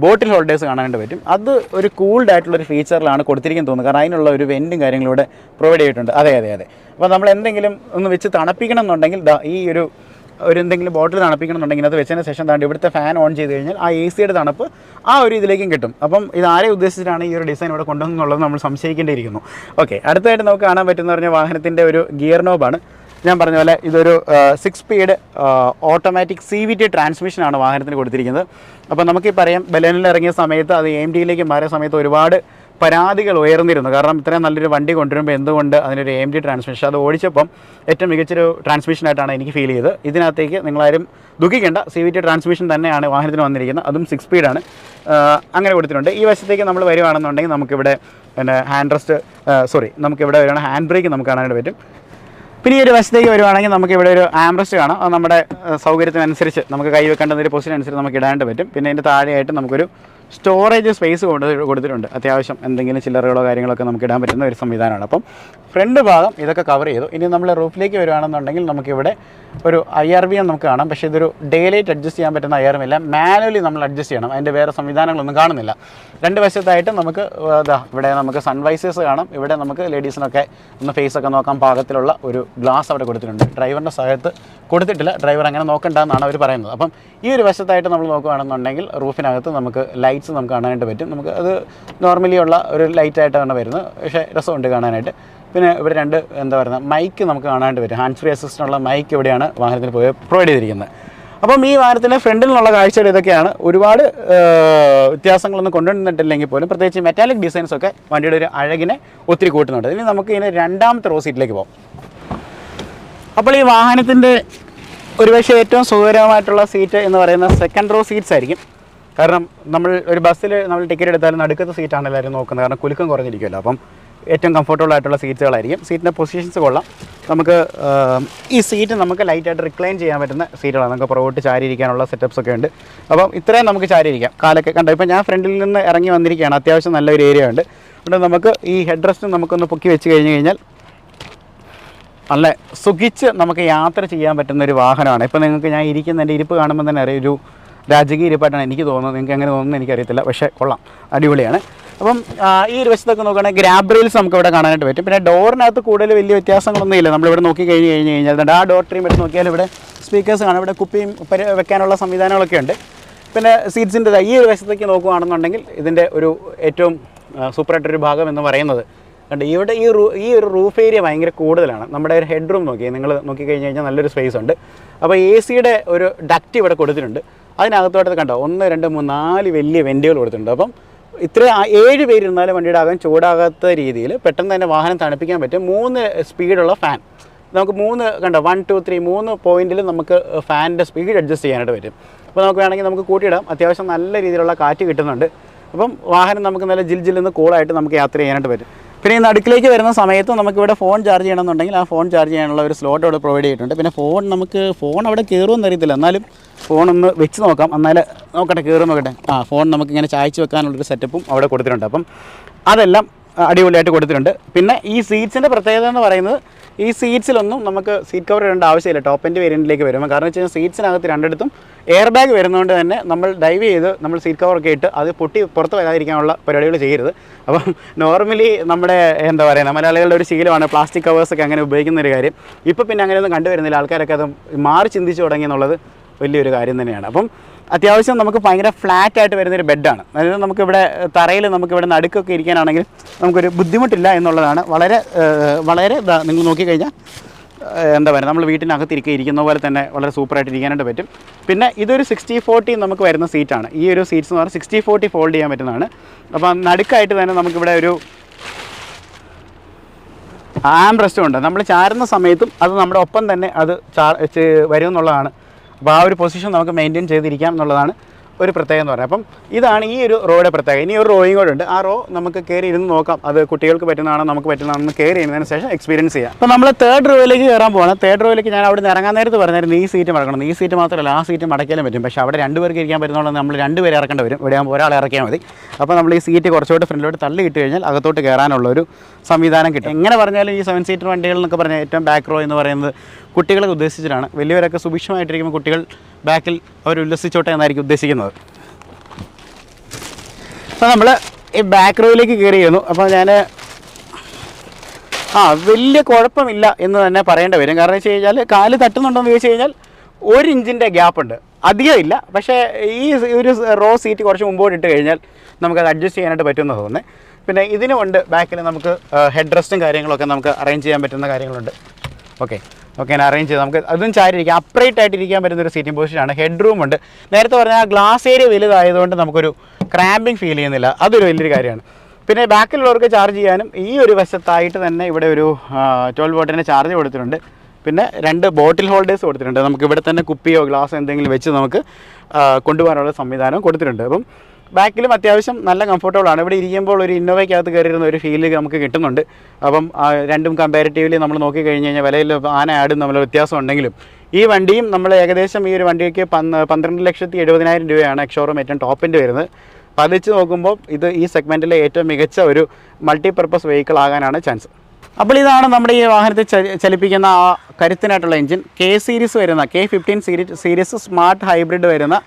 ബോട്ടിൽ ഹോൾഡേഴ്സ് കാണാനായിട്ട് പറ്റും. അത് ഒരു കൂൾഡ് ആയിട്ടുള്ളൊരു ഫീച്ചറിലാണ് കൊടുത്തിരിക്കുന്നത് തോന്നുന്നു. കാരണം അതിനുള്ള ഒരു വെൻറ്റും കാര്യങ്ങളും ഇവിടെ പ്രൊവൈഡ് ചെയ്തിട്ടുണ്ട്. അതെ. അപ്പോൾ നമ്മൾ എന്തെങ്കിലും ഒന്ന് വെച്ച് തണുപ്പിക്കണം എന്നുണ്ടെങ്കിൽ ഈ ഒരു എന്തെങ്കിലും ബോട്ടിൽ തണുപ്പിക്കണം എന്നുണ്ടെങ്കിൽ അത് വെച്ചതിന് ശേഷം താണ്ട് ഇവിടുത്തെ ഫാൻ ഓൺ ചെയ്ത് കഴിഞ്ഞാൽ ആ AC തണുപ്പ് ആ ഒരു ഇതിലേക്കും കിട്ടും. അപ്പം ഇത് ആരെ ഉദ്ദേശിച്ചിട്ടാണ് ഈ ഒരു ഡിസൈൻ ഇവിടെ കൊണ്ടുവന്നുള്ളത് നമ്മൾ സംശയിക്കേണ്ടിയിരിക്കുന്നു. ഓക്കെ, അടുത്തായിട്ട് നമുക്ക് കാണാൻ പറ്റുന്ന പറഞ്ഞാൽ വാഹനത്തിൻ്റെ ഒരു ഗിയർ നോബാണ്. ഞാൻ പറഞ്ഞ പോലെ ഇതൊരു 6 സ്പീഡ് ഓട്ടോമാറ്റിക് CVT ട്രാൻസ്മിഷനാണ് വാഹനത്തിന് കൊടുത്തിരിക്കുന്നത്. അപ്പോൾ നമുക്കീ പറയാം ബലേനിൽ ഇറങ്ങിയ സമയത്ത് അത് AMDയിലേക്ക് മാറിയ സമയത്ത് ഒരുപാട് പരാതികൾ ഉയർന്നിരുന്നു. കാരണം ഇത്രയും നല്ലൊരു വണ്ടി കൊണ്ടുവരുമ്പോൾ എന്തുകൊണ്ട് അതിനൊരു AMD ട്രാൻസ്മിഷൻ, അത് ഓടിച്ചപ്പം ഏറ്റവും മികച്ചൊരു ട്രാൻസ്മിഷനായിട്ടാണ് എനിക്ക് ഫീൽ ചെയ്തത്. ഇതിനകത്തേക്ക് നിങ്ങളാരും ദുഃഖിക്കേണ്ട, CVT ട്രാൻസ്മിഷൻ തന്നെയാണ് വാഹനത്തിന് വന്നിരിക്കുന്നത്. അതും 6 സ്പീഡാണ് അങ്ങനെ കൊടുത്തിട്ടുണ്ട്. ഈ വശത്തേക്ക് നമ്മൾ വരുവാണെന്നുണ്ടെങ്കിൽ നമുക്കിവിടെ പിന്നെ ഹാൻഡ് റെസ്റ്റ് നമുക്കിവിടെ വരുവാണെങ്കിൽ ഹാൻഡ് ബ്രേക്ക് നമുക്ക് കാണാനായിട്ട് പറ്റും. പിന്നെ ഈ ഒരു വശത്തേക്ക് വരുവാണെങ്കിൽ നമുക്ക് ഇവിടെ ഒരു ആംബ്രസ്റ്റ് കാണാം. അത് നമ്മുടെ സൗകര്യത്തിനനുസരിച്ച് നമുക്ക് കൈ വെക്കേണ്ട ഒരു പൊസിഷൻ അനുസരിച്ച് നമുക്ക് ഇടാനായിട്ട് പറ്റും. പിന്നെ അതിൻ്റെ താഴെയായിട്ട് നമുക്കൊരു സ്റ്റോറേജ് സ്പേസ് കൊടുത്തിട്ടുണ്ട്. അത്യാവശ്യം എന്തെങ്കിലും ചില്ലറുകളോ കാര്യങ്ങളൊക്കെ നമുക്ക് ഇടാൻ പറ്റുന്ന ഒരു സംവിധാനമാണ്. അപ്പം ഫ്രണ്ട് ഭാഗം ഇതൊക്കെ കവർ ചെയ്തു. ഇനി നമ്മൾ റൂഫിലേക്ക് വരുവാണെന്നുണ്ടെങ്കിൽ നമുക്കിവിടെ ഒരു IRV നമുക്ക് കാണാം. പക്ഷേ ഇതൊരു ഡേ ലൈറ്റ് അഡ്ജസ്റ്റ് ചെയ്യാൻ പറ്റുന്ന IRV അല്ല, മാനുവലി നമ്മൾ അഡ്ജസ്റ്റ് ചെയ്യണം. അതിൻ്റെ വേറെ സംവിധാനങ്ങളൊന്നും കാണുന്നില്ല. രണ്ട് വശത്തായിട്ട് നമുക്ക് ഇവിടെ നമുക്ക് സൺവൈസേഴ്സ് കാണാം. ഇവിടെ നമുക്ക് ലേഡീസിനൊക്കെ ഒന്ന് ഫേസൊക്കെ നോക്കാൻ പാകത്തിലുള്ള ഒരു ഗ്ലാസ് അവിടെ കൊടുത്തിട്ടുണ്ട്. ഡ്രൈവറിൻ്റെ സ്ഥലത്ത് കൊടുത്തിട്ടില്ല, ഡ്രൈവർ അങ്ങനെ നോക്കണ്ടെന്നാണ് അവർ പറയുന്നത്. അപ്പം ഈ ഒരു വശത്തായിട്ട് നമ്മൾ നോക്കുകയാണെന്നുണ്ടെങ്കിൽ റൂഫിനകത്ത് നമുക്ക് ലൈറ്റ്സ് നമുക്ക് കാണാനായിട്ട് പറ്റും. നമുക്ക് അത് നോർമലി ഉള്ള ഒരു ലൈറ്റായിട്ടാണ് വരുന്നത്, പക്ഷേ രസമുണ്ട് കാണാനായിട്ട്. പിന്നെ ഇവിടെ രണ്ട് മൈക്ക് നമുക്ക് കാണാനായിട്ട് പറ്റും. ഹാൻഡ് ഫ്രീ അസിസ്റ്റൻ്റുള്ള മൈക്ക് ഇവിടെയാണ് വാഹനത്തിന് പ്രൊവൈഡ് ചെയ്തിരിക്കുന്നത്. അപ്പം ഈ വാഹനത്തിൻ്റെ ഫ്രണ്ടിലുള്ള കാഴ്ചകൾ ഇതൊക്കെയാണ്. ഒരുപാട് വ്യത്യാസങ്ങളൊന്നും കൊണ്ടുവന്നിട്ടില്ലെങ്കിൽ പോലും പ്രത്യേകിച്ച് മെറ്റാലിക് ഡിസൈൻസൊക്കെ വണ്ടിയുടെ ഒരു അഴകിനെ ഒത്തിരി കൂട്ടുന്നുണ്ട്. ഇനി നമുക്ക് ഇതിന് രണ്ടാമത്തെ റോ സീറ്റിലേക്ക് പോകാം. അപ്പോൾ ഈ വാഹനത്തിൻ്റെ ഒരുപക്ഷെ ഏറ്റവും സുഖകരമായിട്ടുള്ള സീറ്റ് എന്ന് പറയുന്ന സെക്കൻഡ് റോ സീറ്റ്സ് ആയിരിക്കും. കാരണം നമ്മൾ ഒരു ബസ്സിൽ നമ്മൾ ടിക്കറ്റ് എടുത്താലും നടുക്കത്തെ സീറ്റാണ് എല്ലാവരും നോക്കുന്നത്. കാരണം കുലുക്കം കുറഞ്ഞിരിക്കുമല്ലോ. അപ്പം ഏറ്റവും കംഫർട്ടബിൾ ആയിട്ടുള്ള സീറ്റുകളായിരിക്കും. സീറ്റിൻ്റെ പൊസിഷൻസ് കൊള്ളാം. നമുക്ക് ഈ സീറ്റ് നമുക്ക് ലൈറ്റായിട്ട് റിക്ലൈൻ ചെയ്യാൻ പറ്റുന്ന സീറ്റുകളാണ്. നമുക്ക് പുറകോട്ട് ചാരിയിരിക്കാനുള്ള സെറ്റപ്സ് ഒക്കെ ഉണ്ട്. അപ്പം ഇത്രയും നമുക്ക് ചാരിയിരിക്കാം. കാലൊക്കെ കണ്ടോ, ഇപ്പം ഞാൻ ഫ്രണ്ടിൽ നിന്ന് ഇറങ്ങി വന്നിരിക്കുകയാണ്. അത്യാവശ്യം നല്ലൊരു ഏരിയ ഉണ്ട്. അതുകൊണ്ട് നമുക്ക് ഈ ഹെഡ് റെസ്റ്റ് നമുക്കൊന്ന് പൊക്കി വെച്ച് കഴിഞ്ഞാൽ നല്ല സുഖിച്ച് നമുക്ക് യാത്ര ചെയ്യാൻ പറ്റുന്ന ഒരു വാഹനമാണ്. ഇപ്പോൾ നിങ്ങൾക്ക് ഞാൻ ഇരിക്കുന്ന എൻ്റെ ഇരിപ്പ് കാണുമ്പോൾ തന്നെ അറിയാം, ഒരു രാജകീയ ഇരിപ്പായിട്ടാണ് എനിക്ക് തോന്നുന്നത്. നിങ്ങൾക്ക് എങ്ങനെ തോന്നുന്നു എനിക്കറിയത്തില്ല, പക്ഷേ കൊള്ളാം, അടിപൊളിയാണ്. അപ്പം ഈ ഒരു വശത്തൊക്കെ നോക്കുകയാണെങ്കിൽ ഗ്രാബ് റെയിൽസ് നമുക്ക് ഇവിടെ കാണാനായിട്ട് പറ്റും. പിന്നെ ഡോറിനകത്ത് കൂടുതൽ വലിയ വ്യത്യാസങ്ങളൊന്നും ഇല്ല. നമ്മളിവിടെ നോക്കി കഴിഞ്ഞാൽ ആ ഡോർ ട്രീം എടുത്ത് നോക്കിയാൽ ഇവിടെ സ്പീക്കേഴ്സ് കാണാം. ഇവിടെ കുപ്പിയും വെക്കാനുള്ള സംവിധാനങ്ങളൊക്കെ ഉണ്ട്. പിന്നെ സീറ്റ്സിൻ്റെ ഈ ഒരു വശത്തേക്ക് നോക്കുകയാണെന്നുണ്ടെങ്കിൽ ഇതിൻ്റെ ഒരു ഏറ്റവും സൂപ്പറായിട്ടൊരു ഭാഗം എന്ന് പറയുന്നത് കണ്ട് ഇവിടെ ഈ ഒരു റൂഫ് ഏരിയ ഭയങ്കര കൂടുതലാണ്. നമ്മുടെ ഒരു ഹെഡ് റൂം നിങ്ങൾ നോക്കിക്കഴിഞ്ഞ് കഴിഞ്ഞാൽ നല്ലൊരു സ്പേസ് ഉണ്ട്. അപ്പോൾ AC ഒരു ഡക്റ്റ് ഇവിടെ കൊടുത്തിട്ടുണ്ട്. അതിനകത്തോട്ട് കണ്ടോ 1, 2, 3, 4 വലിയ വെൻറ്റുകൾ കൊടുത്തിട്ടുണ്ട്. അപ്പം ഇത്ര 7 പേരിരുന്നാലും വണ്ടിയുടെ അകം ചൂടാകാത്ത രീതിയിൽ പെട്ടെന്ന് തന്നെ വാഹനം തണുപ്പിക്കാൻ പറ്റും. 3 സ്പീഡുള്ള ഫാൻ നമുക്ക് 3 കണ്ടോ 1, 2, 3 3 പോയിന്റിൽ നമുക്ക് ഫാനിൻ്റെ സ്പീഡ് അഡ്ജസ്റ്റ് ചെയ്യാനായിട്ട് പറ്റും. അപ്പോൾ നമുക്ക് വേണമെങ്കിൽ നമുക്ക് കൂട്ടിയിടാം. അത്യാവശ്യം നല്ല രീതിയിലുള്ള കാറ്റ് കിട്ടുന്നുണ്ട്. അപ്പം വാഹനം നമുക്ക് നല്ല ജില്ലെന്ന് കൂളായിട്ട് നമുക്ക് യാത്ര ചെയ്യാനായിട്ട് പറ്റും. പിന്നെ ഈ നടുക്കിലേക്ക് വരുന്ന സമയത്ത് നമുക്കിവിടെ ഫോൺ ചാർജ് ചെയ്യണമെന്നുണ്ടെങ്കിൽ ആ ഫോൺ ചാർജ് ചെയ്യാനുള്ള ഒരു സ്ലോട്ട് അവിടെ പ്രൊവൈഡ് ചെയ്തിട്ടുണ്ട്. പിന്നെ ഫോൺ അവിടെ കയറുമെന്ന് അറിയത്തില്ല, എന്നാലും ഫോണൊന്ന് വെച്ച് നോക്കാം. എന്നാലും നോക്കട്ടെ, കയറും നോക്കട്ടെ. ഫോൺ നമുക്കിങ്ങനെ ചായച്ച് വെക്കാനുള്ളൊരു സെറ്റപ്പും അവിടെ കൊടുത്തിട്ടുണ്ട്. അപ്പം അതെല്ലാം അടിപൊളിയായിട്ട് കൊടുത്തിട്ടുണ്ട്. പിന്നെ ഈ സീറ്റ്സിൻ്റെ പ്രത്യേകത എന്ന് പറയുന്നത് ഈ സീറ്റ്സിലൊന്നും നമുക്ക് സീറ്റ് കവർ ഇടേണ്ട ആവശ്യമില്ല ടോപ്പ് എൻഡ് വേരിയൻറ്റിലേക്ക് വരുമ്പോൾ. കാരണം വെച്ച് കഴിഞ്ഞാൽ സീറ്റ്സിനകത്ത് രണ്ടിടത്തും എയർ ബാഗ് വരുന്നതുകൊണ്ട് തന്നെ നമ്മൾ ഡൈവ് ചെയ്ത് നമ്മൾ സീറ്റ് കവറൊക്കെ ഇട്ട് അത് പൊട്ടി പുറത്ത് വരാതിരിക്കാനുള്ള പരിപാടികൾ ചെയ്യരുത്. അപ്പം നോർമലി നമ്മുടെ മലയാളികളുടെ ഒരു ശീലമാണ് പ്ലാസ്റ്റിക് കവേഴ്സൊക്കെ അങ്ങനെ ഉപയോഗിക്കുന്ന ഒരു കാര്യം. ഇപ്പോൾ പിന്നെ അങ്ങനെയൊന്നും കണ്ടുവരുന്നില്ല. ആൾക്കാരൊക്കെ അത് മാറി ചിന്തിച്ച് തുടങ്ങി എന്നുള്ളത് വലിയൊരു കാര്യം തന്നെയാണ്. അപ്പം അത്യാവശ്യം നമുക്ക് ഭയങ്കര ഫ്ലാറ്റായിട്ട് വരുന്നൊരു ബെഡാണ്. അതായത് നമുക്കിവിടെ തറയിൽ നമുക്കിവിടെ നടുക്കൊക്കെ ഇരിക്കാനാണെങ്കിൽ നമുക്കൊരു ബുദ്ധിമുട്ടില്ല എന്നുള്ളതാണ്. വളരെ നിങ്ങൾ നോക്കിക്കഴിഞ്ഞാൽ നമ്മൾ വീട്ടിനകത്ത് ഇരിക്കുന്ന പോലെ തന്നെ വളരെ സൂപ്പറായിട്ട് ഇരിക്കാനായിട്ട് പറ്റും. പിന്നെ ഇതൊരു 60/40 നമുക്ക് വരുന്ന സീറ്റാണ്. ഈ ഒരു സീറ്റ്സ് എന്ന് പറഞ്ഞാൽ 60/40 ഫോൾഡ് ചെയ്യാൻ പറ്റുന്നതാണ്. അപ്പം നടുക്കായിട്ട് തന്നെ നമുക്കിവിടെ ഒരു ആംബ്രസ്റ്റും ഉണ്ട്. നമ്മൾ ചാരുന്ന സമയത്തും അത് നമ്മുടെ ഒപ്പം തന്നെ അത് വരും എന്നുള്ളതാണ്. അപ്പോൾ ആ ഒരു പൊസിഷൻ നമുക്ക് മെയിൻറ്റെയിൻ ചെയ്തിരിക്കാം എന്നുള്ളതാണ് ഒരു പ്രത്യേകം എന്ന് പറയുന്നത്. അപ്പം ഇതാണ് ഈ ഒരു റോയുടെ പ്രത്യേകത. ഇനി ഒരു റോയും കൂടെ ഉണ്ട്. ആ റോ നമുക്ക് കയറി ഇരുന്ന് നോക്കാം. അത് കുട്ടികൾക്ക് പറ്റുന്നതാണോ നമുക്ക് പറ്റുന്നതാണെന്ന് കയറി ഇരുന്നതിന് ശേഷം എക്സ്പീരിയൻസ് ചെയ്യാം. അപ്പോൾ നമ്മൾ 3rd റോയിലേക്ക് കയറാൻ പോകണം. 3rd റോയിലേക്ക് ഞാൻ അവിടെ നിന്ന് ഇറങ്ങാൻ നേരത്ത് പറഞ്ഞായിരുന്നു ഈ സീറ്റ് മടക്കണം. ഈ സീറ്റ് മാത്രമല്ല ആ സീറ്റ് മടക്കാനും പറ്റും. പക്ഷേ അവിടെ 2 പേർക്ക് ഇരിക്കാൻ പറ്റുന്നതുകൊണ്ട് നമ്മൾ 2 പേരെ ഇറക്കേണ്ടി വരും. ഇവിടെ ആകുമ്പോൾ ഒരാളെ ഇറക്കിയാൽ മതി. അപ്പോൾ നമ്മൾ ഈ സീറ്റ് കുറച്ചുകൂടെ ഫ്രണ്ടിലോട്ട് തള്ളി ഇട്ട് കഴിഞ്ഞാൽ അകത്തോട്ട് കയറാനുള്ളൊരു സംവിധാനം കിട്ടും. എങ്ങനെ പറഞ്ഞാലും ഈ 7 സീറ്റർ വണ്ടികൾ എന്നൊക്കെ പറഞ്ഞാൽ ഏറ്റവും ബാക്ക് റോ എന്ന് പറയുന്നത് കുട്ടികളെ ഉദ്ദേശിച്ചിട്ടാണ്. വലിയവരൊക്കെ സുഭിക്ഷമായിട്ടിരിക്കുമ്പോൾ കുട്ടികൾ ബാക്കിൽ അവർ ഉല്ലസിച്ചോട്ടെ എന്നായിരിക്കും ഉദ്ദേശിക്കുന്നത്. അപ്പോൾ നമ്മൾ ഈ ബാക്ക് റോയിലേക്ക് കയറിയിരുന്നു. അപ്പോൾ ഞാൻ വലിയ കുഴപ്പമില്ല എന്ന് തന്നെ പറയേണ്ടി വരും. കാരണം വെച്ച് കഴിഞ്ഞാൽ കാല് തട്ടുന്നുണ്ടോയെന്ന് ചോദിച്ചു കഴിഞ്ഞാൽ 1 ഇഞ്ചിൻ്റെ ഗ്യാപ്പുണ്ട്, അധികമില്ല. പക്ഷേ ഈ ഒരു റോ സീറ്റ് കുറച്ച് മുമ്പോട്ട് ഇട്ട് കഴിഞ്ഞാൽ നമുക്കത് അഡ്ജസ്റ്റ് ചെയ്യാനായിട്ട് പറ്റുമെന്ന് തോന്നുന്നത്. പിന്നെ ഇതിനുമുണ്ട് ബാക്കിൽ നമുക്ക് ഹെഡ് റെസ്റ്റും കാര്യങ്ങളൊക്കെ നമുക്ക് അറേഞ്ച് ചെയ്യാൻ പറ്റുന്ന കാര്യങ്ങളുണ്ട്. ഓക്കെ അറേഞ്ച് ചെയ്ത് നമുക്ക് അതും ചാരിയിരിക്കാം. അപ്രൈറ്റ് ആയിട്ട് ഇരിക്കാൻ പറ്റുന്നൊരു സീറ്റിംഗ് പൊസിഷനാണ്. ഹെഡ് റൂം ഉണ്ട്. നേരത്തെ പറഞ്ഞാൽ ആ ഗ്ലാസ് ഏരിയ വലുതായതുകൊണ്ട് നമുക്കൊരു ക്രാമ്പിങ് ഫീൽ ചെയ്യുന്നില്ല. അതൊരു വലിയൊരു കാര്യമാണ്. പിന്നെ ബാക്കിലുള്ളവർക്ക് ചാർജ് ചെയ്യാനും ഈ ഒരു വശത്തായിട്ട് തന്നെ ഇവിടെ ഒരു 12 വോൾട്ടിൻ്റെ ചാർജ് കൊടുത്തിട്ടുണ്ട്. പിന്നെ 2 ബോട്ടിൽ ഹോൾഡേഴ്സ് കൊടുത്തിട്ടുണ്ട്. നമുക്ക് ഇവിടെ തന്നെ കുപ്പിയോ ഗ്ലാസ് എന്തെങ്കിലും വെച്ച് നമുക്ക് കൊണ്ടുപോകാനുള്ള സംവിധാനം കൊടുത്തിട്ടുണ്ട്. അപ്പം ബാക്കിലും അത്യാവശ്യം നല്ല കംഫർട്ടബിളാണ്. ഇവിടെ ഇരിക്കുമ്പോൾ ഒരു ഇന്നോവയ്ക്കകത്ത് കയറിയിരുന്ന ഒരു ഫീല് നമുക്ക് കിട്ടുന്നുണ്ട്. അപ്പം രണ്ടും കമ്പാരിറ്റീവ്ലി നമ്മൾ നോക്കിക്കഴിഞ്ഞ് കഴിഞ്ഞാൽ വിലയിൽ ആന ആടും നമ്മൾ വ്യത്യാസം ഉണ്ടെങ്കിലും ഈ വണ്ടിയും നമ്മൾ ഏകദേശം ഈ ഒരു വണ്ടിക്ക് 12,70,000 രൂപയാണ് എക്സ്ഷോറൂം ഏറ്റവും ടോപ്പിൻ്റെ വരുന്നത്. അപ്പോൾ അത് വെച്ച് നോക്കുമ്പോൾ ഇത് ഈ സെഗ്മെൻറ്റിലെ ഏറ്റവും മികച്ച ഒരു മൾട്ടിപർപ്പസ് വെഹിക്കിൾ ആകാനാണ് ചാൻസ്. അപ്പോൾ ഇതാണ് നമ്മുടെ ഈ വാഹനത്തെ ചലിപ്പിക്കുന്ന ആ കരുത്തിനായിട്ടുള്ള എഞ്ചിൻ. കെ സീരീസ് വരുന്ന K15 സീരീസ് സ്മാർട്ട് ഹൈബ്രിഡ് വരുന്ന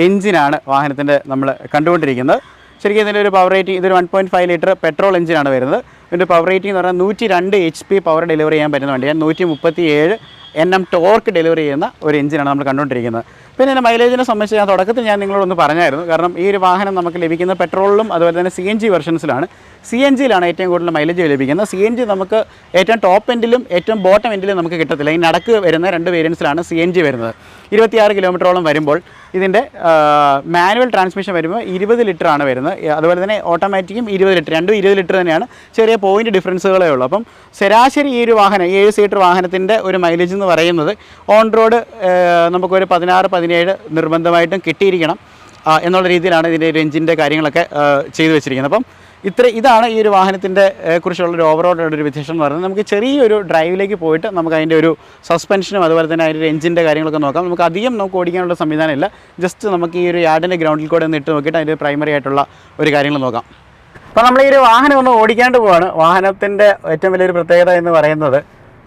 എഞ്ചിനാണ് വാഹനത്തിൻ്റെ നമ്മൾ കണ്ടുകൊണ്ടിരിക്കുന്നത്. ശരിക്കും ഇതിൻ്റെ ഒരു പവർ റേറ്റിംഗ് ഇതൊരു 1.5 ലിറ്റർ പെട്രോൾ എഞ്ചിനാണ് വരുന്നത്. ഇതിൻ്റെ പവർ റേറ്റിംഗ് എന്ന് പറഞ്ഞാൽ 102 HP പവർ ഡെലിവറി ചെയ്യാൻ പറ്റുന്ന വണ്ടിയാണ്. 137 Nm ടോർക്ക് ഡെലിവറി ചെയ്യുന്ന ഒരു എഞ്ചിനാണ് നമ്മൾ കണ്ടുകൊണ്ടിരിക്കുന്നത്. പിന്നെ ഇതിൻ്റെ മൈലേജിനെ സംബന്ധിച്ച് ഞാൻ തുടക്കത്തിൽ നിങ്ങളോടൊന്ന് പറഞ്ഞായിരുന്നു. കാരണം ഈ ഒരു വാഹനം നമുക്ക് ലഭിക്കുന്ന പെട്രോളിലും അതുപോലെ തന്നെ CNG വെർഷൻസിലാണ്. CNGയിലാണ് ഏറ്റവും കൂടുതൽ മൈലേജ് ലഭിക്കുന്നത്. CNG നമുക്ക് ഏറ്റവും ടോപ്പ് എൻഡിലും ഏറ്റവും ബോട്ടം എൻഡിലും നമുക്ക് കിട്ടത്തില്ല. ഈ നടക്ക് വരുന്ന 2 വേരിയൻസിലാണ് CNG വരുന്നത്. 26 കിലോമീറ്ററോളം വരുമ്പോൾ ഇതിൻ്റെ മാനുവൽ ട്രാൻസ്മിഷൻ വരുമ്പോൾ 20 ലിറ്ററാണ് വരുന്നത്. അതുപോലെ തന്നെ ഓട്ടോമാറ്റിക്കും 20 ലിറ്റർ, രണ്ടും 20 ലിറ്റർ തന്നെയാണ്. ചെറിയ പോയിൻറ്റ് ഡിഫറൻസുകളേ ഉള്ളൂ. അപ്പം ശരാശരി ഈ ഒരു വാഹനം 7 സീറ്റർ വാഹനത്തിൻ്റെ ഒരു മൈലേജ് എന്ന് പറയുന്നത് ഓൺ റോഡ് നമുക്കൊരു 16-17 നിർബന്ധമായിട്ടും കിട്ടിയിരിക്കണം എന്നുള്ള രീതിയിലാണ് ഇതിൻ്റെ ഒരു എഞ്ചിൻ്റെ കാര്യങ്ങളൊക്കെ ചെയ്തു വെച്ചിരിക്കുന്നത്. അപ്പം ഇതാണ് ഈ ഒരു വാഹനത്തിൻ്റെ കുറിച്ചുള്ളൊരു ഓവറോൾ ഒരു വ്യത്യാസം എന്ന് പറയുന്നത്. നമുക്ക് ചെറിയൊരു ഡ്രൈവിലേക്ക് പോയിട്ട് നമുക്ക് അതിൻ്റെ ഒരു സസ്പെൻഷനും അതുപോലെ തന്നെ അതിൻ്റെ എഞ്ചിൻ്റെ കാര്യങ്ങളൊക്കെ നോക്കാം. നമുക്ക് അധികം നമുക്ക് ഓടിക്കാനുള്ള സംവിധാനമില്ല. ജസ്റ്റ് നമുക്ക് ഈ ഒരു യാർഡിൻ്റെ ഗ്രൗണ്ടിൽ കൂടെ ഒന്ന് ഇട്ട് നോക്കിയിട്ട് അതിൻ്റെ പ്രൈമറി ആയിട്ടുള്ള ഒരു കാര്യങ്ങൾ നോക്കാം. അപ്പോൾ നമ്മൾ ഈ ഒരു വാഹനം ഒന്ന് ഓടിക്കാണ്ട് പോവാണ്. വാഹനത്തിൻ്റെ ഏറ്റവും വലിയൊരു പ്രത്യേകത എന്ന് പറയുന്നത്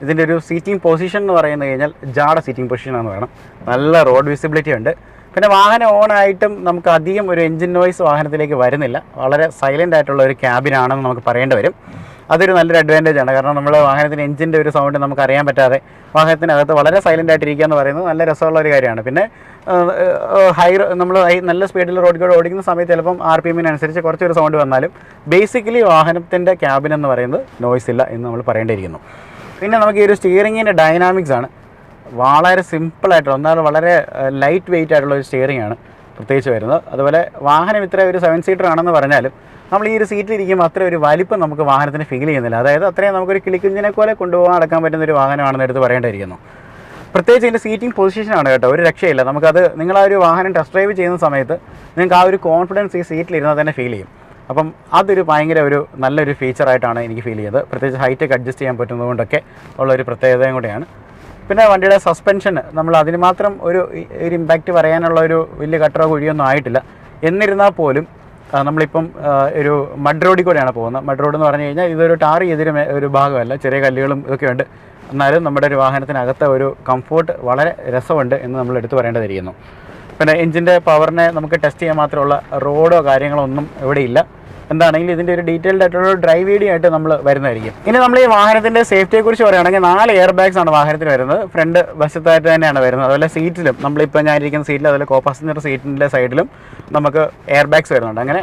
ഇതിൻ്റെ ഒരു സീറ്റിംഗ് പൊസിഷൻ എന്ന് പറയുന്നത് കഴിഞ്ഞാൽ ജാട സീറ്റിംഗ് പൊസിഷനാണെന്ന് പറയണം. നല്ല റോഡ് വിസിബിലിറ്റി ഉണ്ട്. പിന്നെ വാഹനം ഓണായിട്ടും നമുക്ക് അധികം ഒരു എൻജിൻ നോയ്സ് വാഹനത്തിലേക്ക് വരുന്നില്ല. വളരെ സൈലൻ്റ് ആയിട്ടുള്ള ഒരു ക്യാബിനാണെന്ന് നമുക്ക് പറയേണ്ടി വരും. അതൊരു നല്ലൊരു അഡ്വാൻറ്റേജ് ആണ്. കാരണം നമ്മൾ വാഹനത്തിന് എഞ്ചിൻ്റെ ഒരു സൗണ്ട് നമുക്ക് അറിയാൻ പറ്റാതെ വാഹനത്തിനകത്ത് വളരെ സൈലൻ്റ് ആയിട്ടിരിക്കുക എന്ന് പറയുന്നത് നല്ല രസമുള്ള ഒരു കാര്യമാണ്. പിന്നെ നമ്മൾ നല്ല സ്പീഡിൽ റോഡ് കൂടെ ഓടിക്കുന്ന സമയത്ത് ചിലപ്പം RPM-അനുസരിച്ച് കുറച്ചൊരു സൗണ്ട് വന്നാലും ബേസിക്കലി വാഹനത്തിൻ്റെ ക്യാബിൻ എന്ന് പറയുന്നത് നോയ്സ് ഇല്ല എന്ന് നമ്മൾ പറയേണ്ടിയിരിക്കുന്നു. പിന്നെ നമുക്ക് ഈ ഒരു സ്റ്റിയറിങ്ങിൻ്റെ ഡൈനാമിക്സ് ആണ് വളരെ സിമ്പിളായിട്ടുള്ള, എന്നാൽ വളരെ ലൈറ്റ് വെയിറ്റ് ആയിട്ടുള്ള ഒരു സ്റ്റിയറിംഗ് ആണ് പ്രത്യേകിച്ച് വരുന്നത്. അതുപോലെ വാഹനം ഇത്ര ഒരു 7 സീറ്റർ ആണെന്ന് പറഞ്ഞാലും നമ്മൾ ഈ ഒരു സീറ്റിൽ ഇരിക്കുമ്പോൾ അത്ര ഒരു വലിപ്പം നമുക്ക് വാഹനത്തിന് ഫീൽ ചെയ്യുന്നില്ല. അതായത് അത്രയും നമുക്കൊരു കിളിക്കുഞ്ഞിനെ പോലെ കൊണ്ടുപോകാൻ അടക്കാൻ പറ്റുന്ന ഒരു വാഹനമാണെന്ന് എടുത്ത് പറയേണ്ടിയിരിക്കുന്നു. പ്രത്യേകിച്ച് ഇതിൻ്റെ സീറ്റിംഗ് പൊസിഷനാണ് കേട്ടോ, ഒരു രക്ഷയില്ല. നമുക്കത് നിങ്ങൾ ആ ഒരു വാഹനം ടെസ്റ്റ് ഡ്രൈവ് ചെയ്യുന്ന സമയത്ത് നിങ്ങൾക്ക് ആ ഒരു കോൺഫിഡൻസ് ഈ സീറ്റിലിരുന്നാൽ തന്നെ ഫീൽ ചെയ്യും. അപ്പം അതൊരു ഭയങ്കര ഒരു നല്ലൊരു ഫീച്ചറായിട്ടാണ് എനിക്ക് ഫീൽ ചെയ്തത്. പ്രത്യേകിച്ച് ഹൈറ്റൊക്കെ അഡ്ജസ്റ്റ് ചെയ്യാൻ പറ്റുന്നതുകൊണ്ടൊക്കെ ഉള്ളൊരു പ്രത്യേകതയും കൂടെയാണ്. പിന്നെ വണ്ടിയുടെ സസ്പെൻഷൻ നമ്മൾ അതിന് മാത്രം ഒരു ഇമ്പാക്റ്റ് പറയാനുള്ള ഒരു വലിയ കട്ടറോ കുഴിയൊന്നും ആയിട്ടില്ല. എന്നിരുന്നാൽ പോലും നമ്മളിപ്പം ഒരു മഡ് റോഡിൽ കൂടെയാണ് പോകുന്നത്. മഡ് റോഡ് എന്ന് പറഞ്ഞു കഴിഞ്ഞാൽ ഇതൊരു ടാർ ചെയ്തൊരു ഒരു ഭാഗമല്ല, ചെറിയ കല്ലുകളും ഇതൊക്കെ ഉണ്ട്. എന്നാലും നമ്മുടെ ഒരു വാഹനത്തിനകത്തെ ഒരു കംഫോർട്ട് വളരെ രസമുണ്ട് എന്ന് നമ്മൾ എടുത്തു പറയേണ്ടതിരിക്കുന്നു. പിന്നെ എഞ്ചിൻ്റെ പവറിനെ നമുക്ക് ടെസ്റ്റ് ചെയ്യാൻ മാത്രമുള്ള റോഡോ കാര്യങ്ങളോ ഒന്നും ഇവിടെ ഇല്ല. എന്താണെങ്കിലും ഇതിൻ്റെ ഒരു ഡീറ്റെയിൽഡ് ആയിട്ടുള്ള ഡ്രൈവ് വീഡിയോ ആയിട്ട് നമ്മൾ വരുന്നതായിരിക്കും. ഇനി നമ്മൾ ഈ വാഹനത്തിൻ്റെ സേഫ്റ്റിയെക്കുറിച്ച് പറയുകയാണെങ്കിൽ 4 എയർ ബാഗ്സ് ആണ് വാഹനത്തിന് വരുന്നത്. ഫ്രണ്ട് വശത്തായിട്ട് തന്നെയാണ് വരുന്നത്. അതുപോലെ സീറ്റിലും നമ്മളിപ്പോൾ ഞാനിരിക്കുന്ന സീറ്റിൽ അതുപോലെ കോ പാസഞ്ചർ സീറ്റിൻ്റെ സൈഡിലും നമുക്ക് എയർ ബാഗ്സ് വരുന്നുണ്ട്. അങ്ങനെ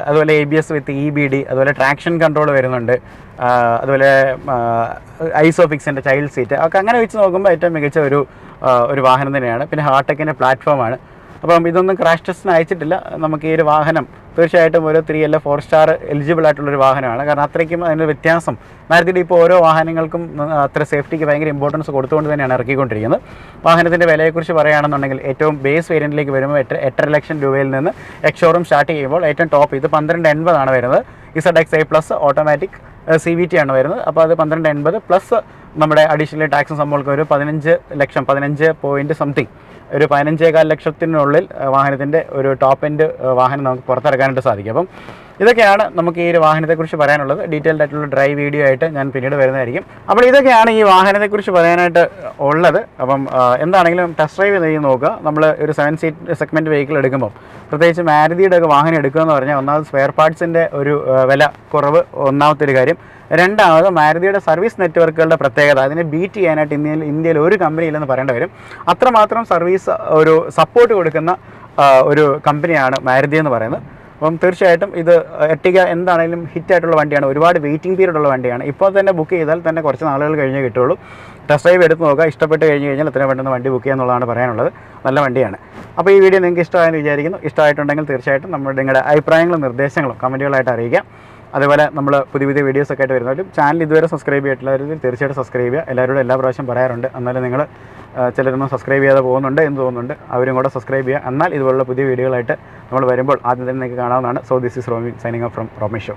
അതുപോലെ ABS വിത്ത് EBD, അതുപോലെ ട്രാക്ഷൻ കൺട്രോൾ വരുന്നുണ്ട്. അതുപോലെ ഐസോഫിക്സിൻ്റെ ചൈൽഡ് സീറ്റ് ഒക്കെ അങ്ങനെ വെച്ച് നോക്കുമ്പോൾ ഏറ്റവും മികച്ച ഒരു വാഹനം തന്നെയാണ്. പിന്നെ ഹാർടെക്കിൻ്റെ പ്ലാറ്റ്ഫോമാണ്. അപ്പം ഇതൊന്നും ക്രാഷ് ടെസ്റ്റിന് അയച്ചിട്ടില്ല. നമുക്ക് ഈ ഒരു വാഹനം തീർച്ചയായിട്ടും ഒരു 3 അല്ല 4 സ്റ്റാർ എലിജിബിൾ ആയിട്ടുള്ളൊരു വാഹനമാണ്. കാരണം അത്രയ്ക്കും അതിൻ്റെ വ്യത്യാസം മാരുതിയുടെ ഇപ്പോൾ ഓരോ വാഹനങ്ങൾക്കും അത്ര സേഫ്റ്റിക്ക് ഭയങ്കര ഇമ്പോർട്ടൻസ് കൊടുത്തുകൊണ്ട് തന്നെയാണ് ഇറക്കിക്കൊണ്ടിരിക്കുന്നത്. വാഹനത്തിൻ്റെ വിലയെക്കുറിച്ച് പറയുകയാണെന്നുണ്ടെങ്കിൽ ഏറ്റവും ബേസ് വേരിയൻറ്റിലേക്ക് വരുമ്പോൾ 8.5 ലക്ഷം രൂപയിൽ നിന്ന് എക്സ്ഷോറൂം സ്റ്റാർട്ട് ചെയ്യുമ്പോൾ ഏറ്റവും ടോപ്പ് ഇത് 1280 ആണ് വരുന്നത്. ZXi പ്ലസ് ഓട്ടോമാറ്റിക് CVT ആണ് വരുന്നത്. അപ്പോൾ അത് 1280 പ്ലസ് നമ്മുടെ അഡീഷണൽ ടാക്സും സംഭവങ്ങൾക്ക് ഒരു 15 ലക്ഷം 15 പോയിൻറ്റ് സംതിങ് ഒരു 15.25 ലക്ഷത്തിനുള്ളിൽ വാഹനത്തിൻ്റെ ഒരു ടോപ്പ് എൻഡ് വാഹനം നമുക്ക് പുറത്തിറക്കാനായിട്ട് സാധിക്കും. അപ്പം ഇതൊക്കെയാണ് നമുക്ക് ഈ ഒരു വാഹനത്തെക്കുറിച്ച് പറയാനുള്ളത്. ഡീറ്റെയിൽഡ് ആയിട്ടുള്ള ഡ്രൈവ് വീഡിയോ ആയിട്ട് ഞാൻ പിന്നീട് വരുന്നതായിരിക്കും. അപ്പോൾ ഇതൊക്കെയാണ് ഈ വാഹനത്തെക്കുറിച്ച് പറയാനായിട്ട് ഉള്ളത്. അപ്പം എന്താണെങ്കിലും ടെസ്റ്റ് ഡ്രൈവ് ചെയ്ത് നോക്കുക. നമ്മൾ ഒരു 7 സീറ്റ് സെഗ്മെൻറ്റ് വെഹിക്കിൾ എടുക്കുമ്പോൾ പ്രത്യേകിച്ച് മാരുതിയുടെ ഒക്കെ വാഹനം എടുക്കുക എന്ന് പറഞ്ഞാൽ ഒന്നാമത് സ്പെയർ പാർട്സിൻ്റെ ഒരു വില കുറവ് ഒന്നാമത്തെ ഒരു കാര്യം. രണ്ടാമത് മാരുതിയുടെ സർവീസ് നെറ്റ്വർക്കുകളുടെ പ്രത്യേകത അതിനെ ബീറ്റ് ചെയ്യാനായിട്ട് ഇന്ത്യയിൽ ഒരു കമ്പനിയില്ലെന്ന് പറയേണ്ടി വരും. അത്രമാത്രം സർവീസ് ഒരു സപ്പോർട്ട് കൊടുക്കുന്ന ഒരു കമ്പനിയാണ് മാരുതി എന്ന് പറയുന്നത്. അപ്പം തീർച്ചയായിട്ടും ഇത് എർട്ടിഗ എന്താണെങ്കിലും ഹിറ്റായിട്ടുള്ള വണ്ടിയാണ്. ഒരുപാട് വെയിറ്റിംഗ് പീരീഡ് ഉള്ള വണ്ടിയാണ്. ഇപ്പോൾ തന്നെ ബുക്ക് ചെയ്താൽ തന്നെ കുറച്ച് നാളുകൾ കഴിഞ്ഞേ കിട്ടുള്ളൂ. ടെസ്റ്റ് ഡ്രൈവ് എടുത്ത് നോക്കുക. ഇഷ്ടപ്പെട്ട് കഴിഞ്ഞ് കഴിഞ്ഞാൽ എത്രയും പെട്ടെന്ന് വണ്ടി ബുക്ക് ചെയ്യാന്നുള്ളതാണ് പറയാനുള്ളത്. നല്ല വണ്ടിയാണ്. അപ്പോൾ ഈ വീഡിയോ നിങ്ങൾക്ക് ഇഷ്ടമായെന്ന് വിചാരിക്കുന്നു. ഇഷ്ടമായിട്ടുണ്ടെങ്കിൽ തീർച്ചയായിട്ടും നിങ്ങളുടെ അഭിപ്രായങ്ങളും നിർദ്ദേശങ്ങളും കമൻറ്റുകളായിട്ട് അറിയിക്കാം. അതുപോലെ നമ്മൾ പുതിയ വീഡിയോസൊക്കെ ആയിട്ട് വരുന്നവരും ചാനൽ ഇതുവരെ സബ്സ്ക്രൈബ് ചെയ്തിട്ടുള്ളവർ തീർച്ചയായിട്ടും സബ്സ്ക്രൈബ് ചെയ്യുക. എല്ലാവരോടും എല്ലാ പ്രാവശ്യം പറയാറുണ്ട്. എന്നാലും നിങ്ങൾ ചിലരൊന്നും സബ്സ്ക്രൈബ് ചെയ്യാതെ പോകുന്നുണ്ട് എന്ന് തോന്നുന്നുണ്ട്. അവരും കൂടെ സബ്സ്ക്രൈബ് ചെയ്യുക. എന്നാൽ ഇതുപോലുള്ള പുതിയ വീഡിയോകളായിട്ട് നമ്മൾ വരുമ്പോൾ ആദ്യം തന്നെ നിങ്ങൾക്ക് കാണാവുന്നതാണ്. So this is Romi signing off from Romi show.